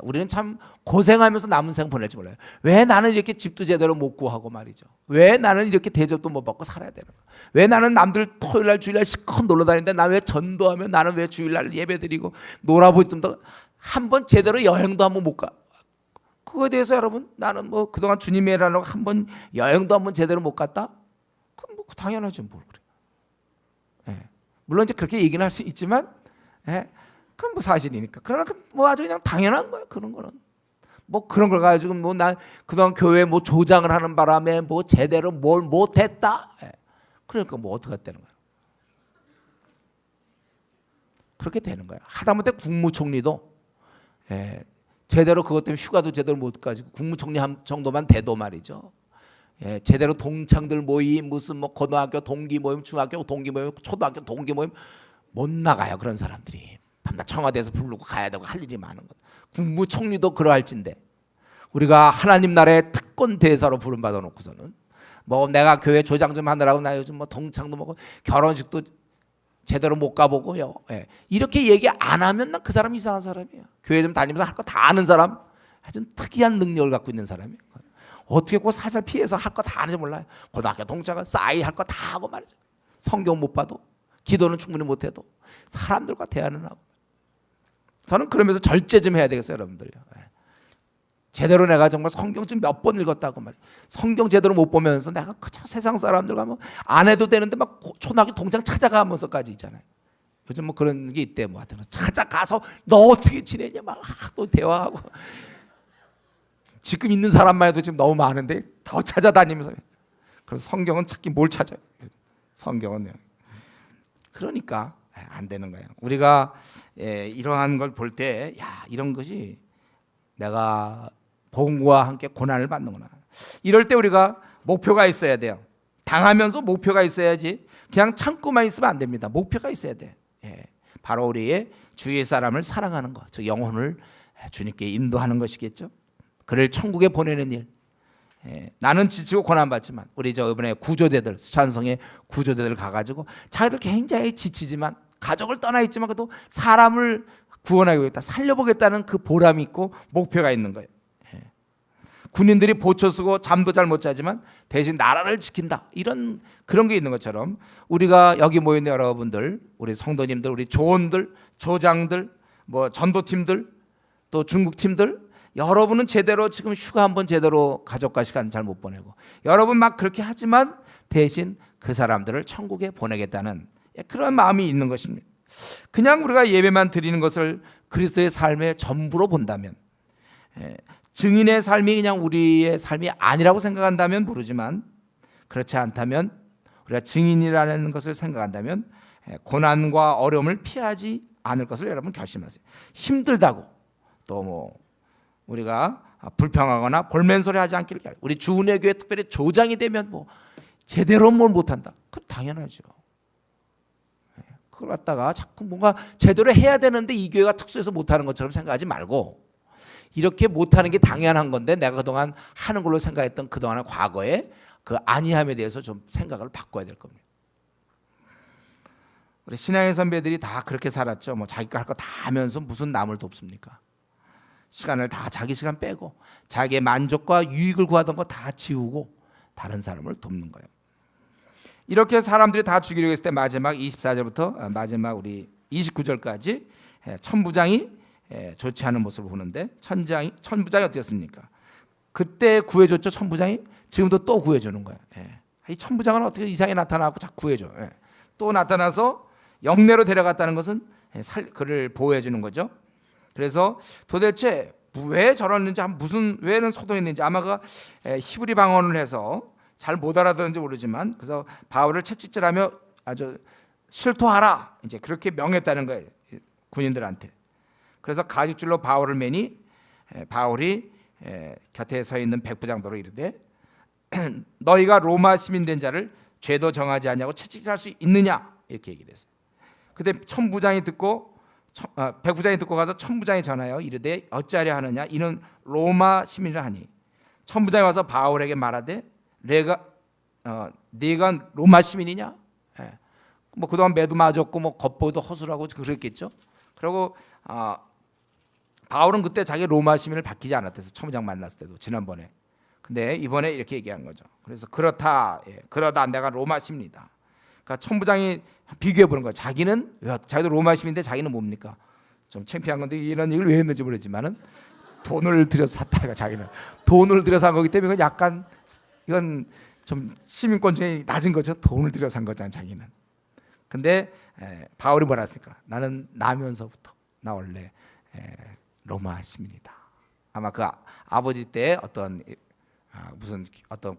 우리는 참 고생하면서 남은 생 보낼지 몰라요. 왜 나는 이렇게 집도 제대로 못 구하고 말이죠. 왜 나는 이렇게 대접도 못 받고 살아야 되는 거야. 왜 나는 남들 토요일날 주일날 실컷 놀러 다니는데 나 왜 전도하면, 나는 왜 주일날 예배드리고 놀아보지도 한번 제대로 여행도 한번 못 가. 그거에 대해서 여러분, 나는 뭐 그동안 주님의 일하려고 한번 여행도 한번 제대로 못 갔다? 그럼 뭐 당연하죠. 뭘 그래. 물론 이제 그렇게 얘기는 할 수 있지만, 그건 뭐 사실이니까. 그러나 뭐 아주 그냥 당연한 거예요. 그런 거는. 뭐 그런 걸 가지고 뭐 난 그동안 교회 뭐 조장을 하는 바람에 뭐 제대로 뭘 못했다. 그러니까 뭐 어떻게 되는 거예요? 그렇게 되는 거예요. 하다못해 국무총리도 제대로 그것 때문에 휴가도 제대로 못 가지고 국무총리 정도만 돼도 말이죠. 제대로 동창들 모임, 무슨 뭐 고등학교 동기 모임, 중학교 동기 모임, 초등학교 동기 모임 못 나가요. 그런 사람들이 밤낮 청와대에서 부르고 가야 되고 할 일이 많은 것. 국무총리도 그러할진데 우리가 하나님 나라의 특권 대사로 부름받아 놓고서는 뭐 내가 교회 조장 좀 하느라고 나 요즘 뭐 동창도 먹고 결혼식도 제대로 못 가보고요. 이렇게 얘기 안 하면 난 그 사람 이상한 사람이에요. 교회 좀 다니면서 할 거 다 아는 사람, 아주 특이한 능력을 갖고 있는 사람이에요. 어떻게 꼭 살살 피해서 할 거 다 아는지 몰라요. 고등학교 동창은 싸이 할 거 다 하고 말이죠. 성경 못 봐도, 기도는 충분히 못해도 사람들과 대화는 하고. 저는 그러면서 절제 좀 해야 되겠어요, 여러분들요. 제대로 내가 정말 성경 좀 몇 번 읽었다고 말이에요. 성경 제대로 못 보면서 내가 그저 세상 사람들과 뭐 안 해도 되는데 막 초등학교 동창 찾아가면서까지 있잖아요. 요즘 뭐 그런 게 있대. 뭐 하여튼 찾아가서 너 어떻게 지내냐 막 또 대화하고. 지금 있는 사람만 해도 지금 너무 많은데 더 찾아다니면서. 그래서 성경은 찾기 뭘 찾아요? 성경은. 그러니까 안 되는 거예요. 우리가 이러한 걸 볼 때, 야, 이런 것이 내가 복음과 함께 고난을 받는구나. 이럴 때 우리가 목표가 있어야 돼요. 당하면서 목표가 있어야지 그냥 참고만 있으면 안 됩니다. 목표가 있어야 돼. 바로 우리의 주위의 사람을 사랑하는 것, 즉 영혼을 주님께 인도하는 것이겠죠. 그를 천국에 보내는 일. 나는 지치고 고난받지만 우리 이번에 구조대들, 수찬성의 구조대들 가가지고 자기들 굉장히 지치지만 가족을 떠나 있지만 그래도 사람을 구원하겠다, 살려보겠다는 그 보람이 있고 목표가 있는 거예요. 군인들이 보초 쓰고 잠도 잘 못 자지만 대신 나라를 지킨다, 이런 그런 게 있는 것처럼 우리가 여기 모인 여러분들, 우리 성도님들, 우리 조원들, 조장들, 뭐 전도팀들, 또 중국팀들, 여러분은 제대로 지금 휴가 한번 제대로 가족과 시간 잘 못 보내고 여러분 막 그렇게 하지만 대신 그 사람들을 천국에 보내겠다는 그런 마음이 있는 것입니다. 그냥 우리가 예배만 드리는 것을 그리스도의 삶의 전부로 본다면, 증인의 삶이 그냥 우리의 삶이 아니라고 생각한다면 모르지만, 그렇지 않다면 우리가 증인이라는 것을 생각한다면 고난과 어려움을 피하지 않을 것을 여러분 결심하세요. 힘들다고 또 뭐 우리가 불평하거나 볼멘소리 하지 않기를. 우리 주은혜 교회 특별히 조장이 되면 뭐 제대로 뭘 못한다, 그건 당연하죠. 그걸 갖다가 자꾸 뭔가 제대로 해야 되는데 이 교회가 특수해서 못하는 것처럼 생각하지 말고, 이렇게 못하는 게 당연한 건데 내가 그동안 하는 걸로 생각했던 그동안의 과거의 그 아니함에 대해서 좀 생각을 바꿔야 될 겁니다. 우리 신앙의 선배들이 다 그렇게 살았죠. 뭐 자기가 할 거 다 하면서 무슨 남을 돕습니까? 시간을 다 자기 시간 빼고 자기의 만족과 유익을 구하던 거 다 지우고 다른 사람을 돕는 거예요. 이렇게 사람들이 다 죽이려고 했을 때 마지막 24절부터 마지막 우리 29절까지 천부장이 좋지 않은 모습을 보는데, 천부장이 어땠습니까? 그때 구해줬죠. 천부장이 지금도 또 구해주는 거예요. 이 천부장은 어떻게 이상하게 나타나고 자꾸 구해줘. 또 나타나서 영내로 데려갔다는 것은 그를 보호해주는 거죠. 그래서 도대체 왜 저러는지, 무슨 왜는 소동했는지, 아마 그 히브리 방언을 해서 잘 못 알아듣는지 모르지만, 그래서 바울을 채찍질하며 아주 실토하라, 이제 그렇게 명했다는 거예요, 군인들한테. 그래서 가죽줄로 바울을 매니 바울이 곁에 서 있는 백부장도로 이르되 너희가 로마 시민 된 자를 죄도 정하지 않냐고 채찍질할 수 있느냐, 이렇게 얘기를 했어요. 그때 백부장이 듣고 가서 천부장이 전하여 이르되 어찌하려 하느냐, 이는 로마 시민이라 하니, 천부장이 와서 바울에게 말하되 네가 로마 시민이냐? 예. 뭐 그동안 매도 맞았고 뭐 겉보기도 허술하고 그랬겠죠. 그리고 바울은 그때 자기 로마 시민을 바뀌지 않았대서 천부장 만났을 때도 지난번에. 근데 이번에 이렇게 얘기한 거죠. 그래서 그렇다, 그러다 내가 로마 시민이다. 그러니까 천부장이 비교해 보는 거예요. 자기도 로마 시민인데 자기는 뭡니까? 좀 창피한 건데 이런 얘기를 왜 했는지 모르지만은 돈을 들여서 샀다가 자기는 돈을 들여서 산 거기 때문에 이건 좀 시민권 중에 낮은 거죠. 돈을 들여서 산 거잖아 자기는. 근데 바울이 뭐라 했습니까? 나는 나면서부터 나 원래 로마 시민이다. 아마 그 아버지 때 무슨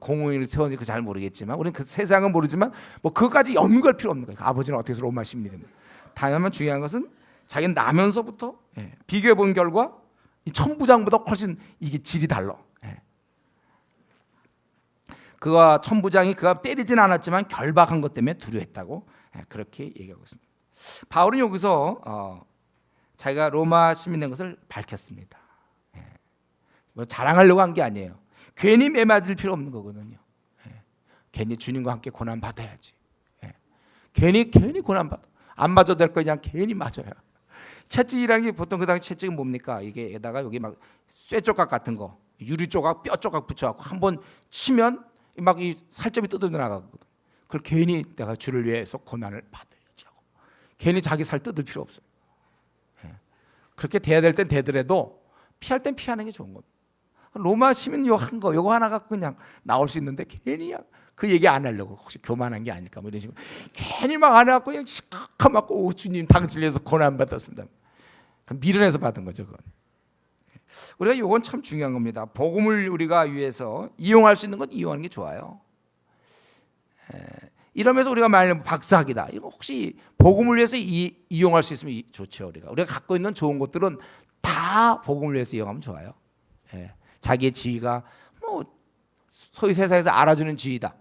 공의를 세웠는지 그 잘 모르겠지만 우리는 그 세상은 모르지만 뭐 그것까지 연구할 필요 없는 거예요. 그 아버지는 어떻게 해서 로마 시민이 됐는지. 다만 중요한 것은 자기는 나면서부터 비교해 본 결과 이 천부장보다 훨씬 이게 질이 달라. 그가 천부장이 그가 때리진 않았지만 결박한 것 때문에 두려워했다고 그렇게 얘기하고 있습니다. 바울은 여기서 자기가 로마 시민인 것을 밝혔습니다. 뭐 자랑하려고 한 게 아니에요. 괜히 매맞을 필요 없는 거거든요. 괜히 주님과 함께 고난 받아야지. 괜히 고난 받아. 안 맞아도 될 거 그냥 괜히 맞아요. 채찍이라는 게 보통 그 당시 채찍은 뭡니까? 이게다가 여기 막 쇠조각 같은 거, 유리 조각, 뼈 조각 붙여갖고 한번 치면 막 이 살점이 뜯어져 나가거든. 그걸 괜히 내가 주를 위해서 고난을 받아야지 하고 괜히 자기 살 뜯을 필요 없어요. 그렇게 돼야 될 땐 되더라도 피할 땐 피하는 게 좋은 겁니다. 로마 시민 요거 하나 갖고 그냥 나올 수 있는데 괜히 그 얘기 안 하려고 혹시 교만한 게 아닐까 뭐 이런 식으로 괜히 막 안 해갖고 그냥 시커 맞고 주님 당신을 위해서 고난 받았습니다. 미련해서 받은 거죠. 그건. 우리가 이건 참 중요한 겁니다. 복음을 우리가 위해서 이용할 수 있는 건 이용하는 게 좋아요. 이러면서 우리가 말하는 박사학위다. 이거 혹시 복음을 위해서 이용할 수 있으면 좋죠. 우리가 갖고 있는 좋은 것들은 다 복음을 위해서 이용하면 좋아요. 자기의 지위가 뭐 소위 세상에서 알아주는 지위다.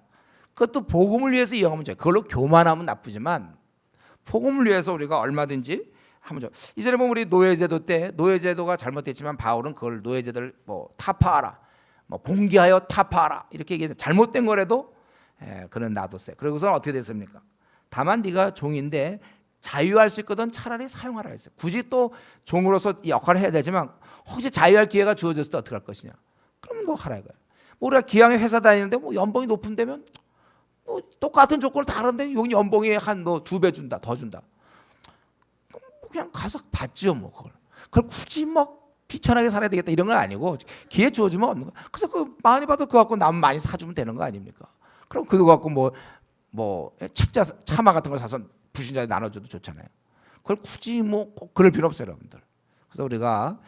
그것도 복음을 위해서 이용하면 좋아요. 그걸로 교만하면 나쁘지만 복음을 위해서 우리가 얼마든지 하면 좋아요. 이전에 보면 우리 노예제도 때 노예제도가 잘못됐지만 바울은 그걸 노예제도를 뭐 타파하라, 뭐 봉기하여 타파하라 이렇게 얘기해서 잘못된 거라도 그는 놔뒀어요. 그러고서 어떻게 됐습니까? 다만 네가 종인데 자유할 수 있거든 차라리 사용하라 했어요. 굳이 또 종으로서 역할을 해야 되지만 혹시 자유할 기회가 주어졌을 때 어떻게 할 것이냐? 그럼 뭐 하라 이거야. 뭐 우리가 기왕에 회사 다니는데 뭐 연봉이 높은 데면 뭐 똑같은 조건을 다른데 여기 연봉이 한 뭐 2배 준다, 더 준다. 그냥 가서 받지요 뭐 그걸 굳이 막 비천하게 살아야 되겠다 이런 건 아니고 기회 주어주면 없는 거야. 그래서 그 많이 받아 그거 갖고 남 많이 사주면 되는 거 아닙니까? 그럼 그거 갖고 뭐 차마 같은 걸 사서 부신자에 나눠줘도 좋잖아요. 그걸 굳이 뭐 꼭 그럴 필요 없어요, 여러분들. 그래서 우리가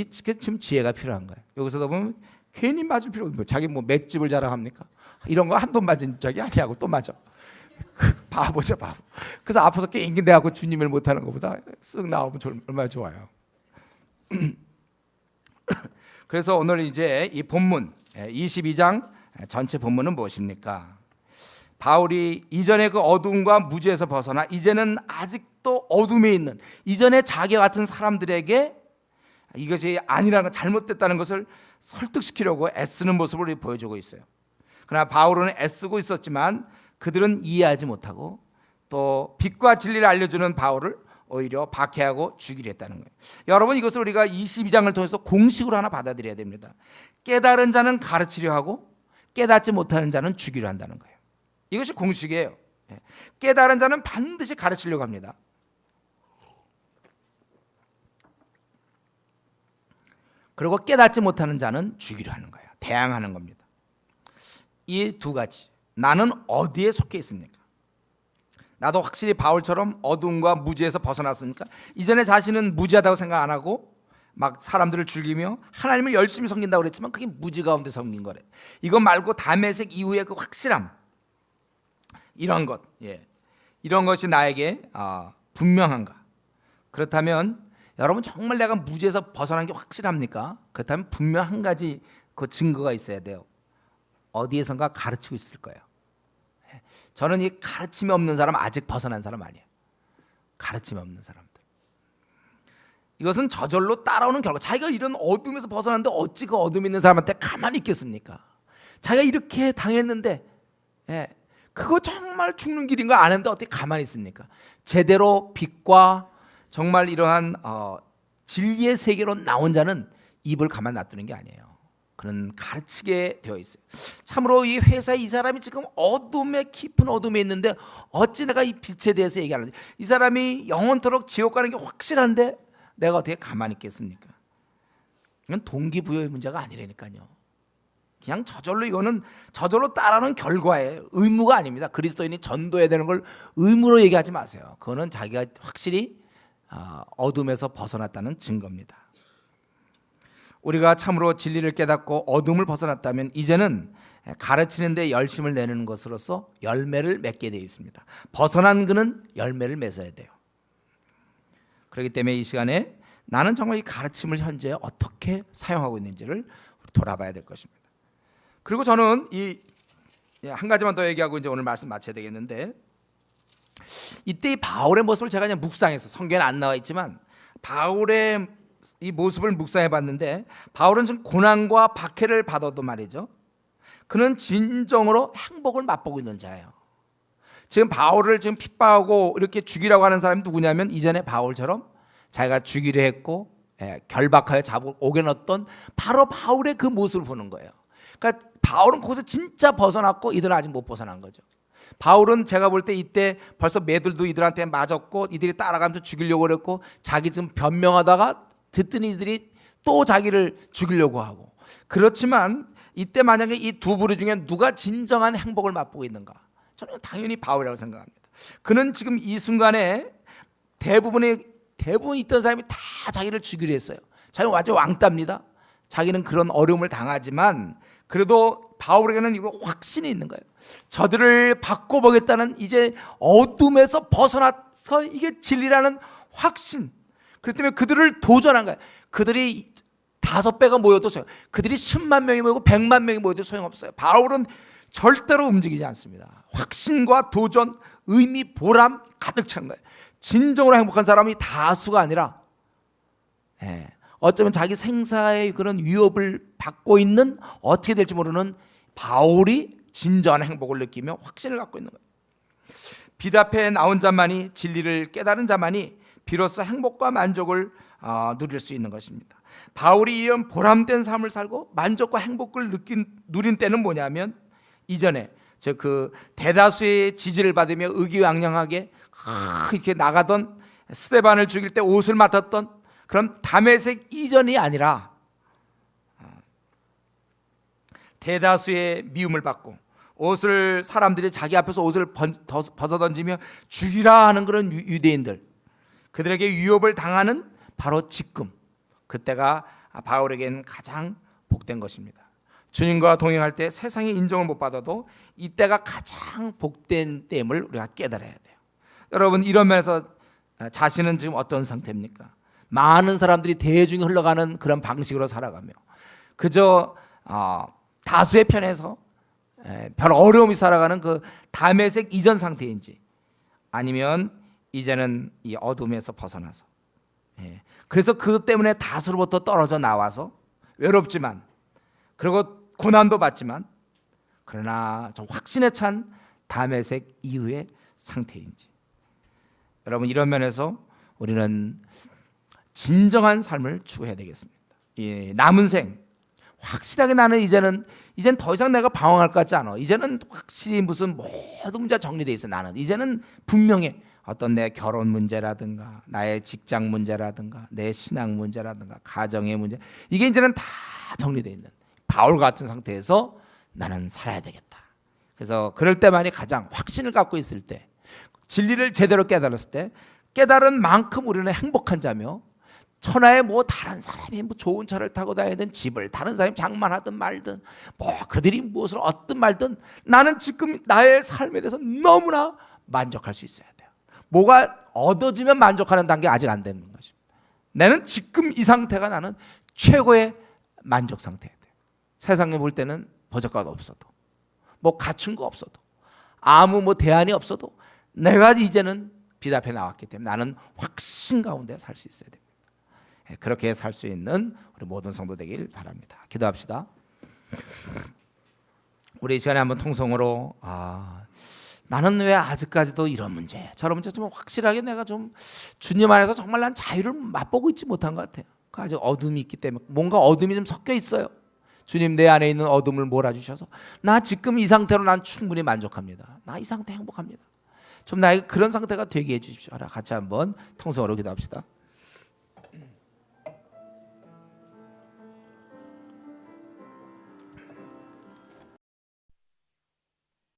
지금 지혜가 필요한 거예요. 여기서도 보면 괜히 맞을 필요 없고 자기 뭐 맷집을 자랑합니까? 이런 거 한 돈 맞은 적이 아니하고 또 맞아. 바보죠 바보. 그래서 아파서 낑낑 대하고 주님을 못하는 것보다 쓱 나오면 얼마나 좋아요. 그래서 오늘 이제 이 본문 22장 전체 본문은 무엇입니까? 바울이 이전에 그 어둠과 무지에서 벗어나 이제는 아직도 어둠에 있는 이전에 자기 같은 사람들에게 이것이 아니라는 것, 잘못됐다는 것을 설득시키려고 애쓰는 모습을 보여주고 있어요. 그러나 바울은 애쓰고 있었지만 그들은 이해하지 못하고 또 빛과 진리를 알려주는 바울을 오히려 박해하고 죽이려 했다는 거예요. 여러분 이것을 우리가 22장을 통해서 공식으로 하나 받아들여야 됩니다. 깨달은 자는 가르치려 하고 깨닫지 못하는 자는 죽이려 한다는 거예요. 이것이 공식이에요. 깨달은 자는 반드시 가르치려고 합니다. 그리고 깨닫지 못하는 자는 죽이려 하는 거예요. 대항하는 겁니다. 이 두 가지. 나는 어디에 속해 있습니까? 나도 확실히 바울처럼 어둠과 무지에서 벗어났습니까? 이전에 자신은 무지하다고 생각 안 하고 막 사람들을 즐기며 하나님을 열심히 섬긴다고 그랬지만 그게 무지 가운데 섬긴 거래. 이것 말고 담에색 이후의 그 확실함, 이런 것, 이런 것이 나에게 분명한가? 그렇다면 여러분 정말 내가 무지에서 벗어난 게 확실합니까? 그렇다면 분명 한 가지 그 증거가 있어야 돼요. 어디에선가 가르치고 있을 거예요. 저는 이 가르침이 없는 사람 아직 벗어난 사람 아니에요. 가르침이 없는 사람들. 이것은 저절로 따라오는 결과. 자기가 이런 어둠에서 벗어났는데 어찌 그 어둠 있는 사람한테 가만히 있겠습니까? 자기가 이렇게 당했는데, 그거 정말 죽는 길인 거 아는데 어떻게 가만히 있습니까? 제대로 빛과 정말 이러한 진리의 세계로 나온 자는 입을 가만 놔두는 게 아니에요. 그는 가르치게 되어 있어요. 참으로 이 회사에 이 사람이 지금 어둠에, 깊은 어둠에 있는데 어찌 내가 이 빛에 대해서 얘기하는지, 이 사람이 영원토록 지옥 가는 게 확실한데 내가 어떻게 가만히 있겠습니까? 이건 동기부여의 문제가 아니라니까요. 그냥 저절로, 이거는 저절로 따라오는 결과예요. 의무가 아닙니다. 그리스도인이 전도해야 되는 걸 의무로 얘기하지 마세요. 그거는 자기가 확실히 어둠에서 벗어났다는 증거입니다. 우리가 참으로 진리를 깨닫고 어둠을 벗어났다면 이제는 가르치는 데 열심을 내는 것으로서 열매를 맺게 되어 있습니다. 벗어난 그는 열매를 맺어야 돼요. 그렇기 때문에 이 시간에 나는 정말 이 가르침을 현재 어떻게 사용하고 있는지를 돌아봐야 될 것입니다. 그리고 저는 한 가지만 더 얘기하고 이제 오늘 말씀 마쳐야 되겠는데, 이때 이 바울의 모습을 제가 그냥 묵상해서, 성경에 안 나와 있지만 바울의 이 모습을 묵상해 봤는데, 바울은 지금 고난과 박해를 받아도 말이죠, 그는 진정으로 행복을 맛보고 있는 자예요. 지금 바울을 지금 핍박하고 이렇게 죽이라고 하는 사람이 누구냐면, 이전에 바울처럼 자기가 죽이려 했고 결박하여 잡고 오겨넣었던 바로 바울의 그 모습을 보는 거예요. 그러니까 바울은 거기서 진짜 벗어났고 이들은 아직 못 벗어난 거죠. 바울은 제가 볼 때 이때 벌써 매들도 이들한테 맞았고 이들이 따라가면서 죽이려고 그랬고, 자기 지금 변명하다가 듣더니 이들이 또 자기를 죽이려고 하고. 그렇지만 이때 만약에 이 두 부류 중에 누가 진정한 행복을 맛보고 있는가? 저는 당연히 바울이라고 생각합니다. 그는 지금 이 순간에 대부분 있던 사람이 다 자기를 죽이려 했어요. 자기는 완전 왕따입니다. 자기는 그런 어려움을 당하지만 그래도 바울에게는 이거 확신이 있는 거예요. 저들을 바꿔보겠다는, 이제 어둠에서 벗어나서 이게 진리라는 확신. 그렇기 때문에 그들을 도전한 거예요. 그들이 5배가 모여도 그들이 10만 명이 모이고 100만 명이 모여도 소용없어요. 바울은 절대로 움직이지 않습니다. 확신과 도전, 의미, 보람 가득 찬 거예요. 진정으로 행복한 사람이 다수가 아니라, 어쩌면 자기 생사의 그런 위협을 받고 있는, 어떻게 될지 모르는 바울이 진정한 행복을 느끼며 확신을 갖고 있는 거예요. 빛 앞에 나온 자만이, 진리를 깨달은 자만이 비로소 행복과 만족을 누릴 수 있는 것입니다. 바울이 이런 보람된 삶을 살고 만족과 행복을 누린 때는 뭐냐면, 이전에 그 대다수의 지지를 받으며 의기양양하게 이렇게 나가던, 스데반을 죽일 때 옷을 맡았던 그럼 다메섹 이전이 아니라, 대다수의 미움을 받고 옷을, 사람들이 자기 앞에서 옷을 벗어던지며 죽이라 하는 그런 유대인들, 그들에게 위협을 당하는 바로 지금, 그때가 바울에겐 가장 복된 것입니다. 주님과 동행할 때 세상의 인정을 못 받아도 이때가 가장 복된 때임을 우리가 깨달아야 돼요. 여러분, 이런 면에서 자신은 지금 어떤 상태입니까? 많은 사람들이 대중이 흘러가는 그런 방식으로 살아가며 그저 다수의 편에서 별 어려움이 살아가는 그 다메섹 이전 상태인지, 아니면 이제는 이 어둠에서 벗어나서, 그래서 그 때문에 다수로부터 떨어져 나와서 외롭지만, 그리고 고난도 받지만, 그러나 좀 확신에 찬 다메섹 이후의 상태인지. 여러분, 이런 면에서 우리는 진정한 삶을 추구해야 되겠습니다. 남은 생 확실하게, 나는 이제는 더 이상 내가 방황할 것 같지 않아. 이제는 확실히 무슨 모든 문제가 정리되어 있어. 나는 이제는 분명히 어떤 내 결혼 문제라든가 나의 직장 문제라든가 내 신앙 문제라든가 가정의 문제, 이게 이제는 다 정리되어 있는 바울 같은 상태에서 나는 살아야 되겠다. 그래서 그럴 때만이 가장 확신을 갖고 있을 때, 진리를 제대로 깨달았을 때, 깨달은 만큼 우리는 행복한 자며, 천하에 다른 사람이 좋은 차를 타고 다니든 집을 다른 사람이 장만하든 말든 그들이 무엇을 얻든 말든, 나는 지금 나의 삶에 대해서 너무나 만족할 수 있어야 돼요. 뭐가 얻어지면 만족하는 단계 아직 안 되는 것입니다. 나는 지금 이 상태가 나는 최고의 만족 상태예요. 세상에 볼 때는 버젓가가 없어도, 갖춘 거 없어도, 아무 대안이 없어도 내가 이제는 빛 앞에 나왔기 때문에 나는 확신 가운데 살 수 있어야 됩니다. 그렇게 살 수 있는 우리 모든 성도 되길 바랍니다. 기도합시다. 우리 이 시간에 한번 통성으로 나는 왜 아직까지도 이런 문제 저런 문제 좀 확실하게 내가 좀 주님 안에서 정말 난 자유를 맛보고 있지 못한 것 같아요. 아직 어둠이 있기 때문에 뭔가 어둠이 좀 섞여 있어요. 주님 내 안에 있는 어둠을 몰아주셔서 나 지금 이 상태로 난 충분히 만족합니다. 나 이 상태 행복합니다. 좀 나에게 그런 상태가 되게 해주십시오. 같이 한번 통성으로 기도합시다.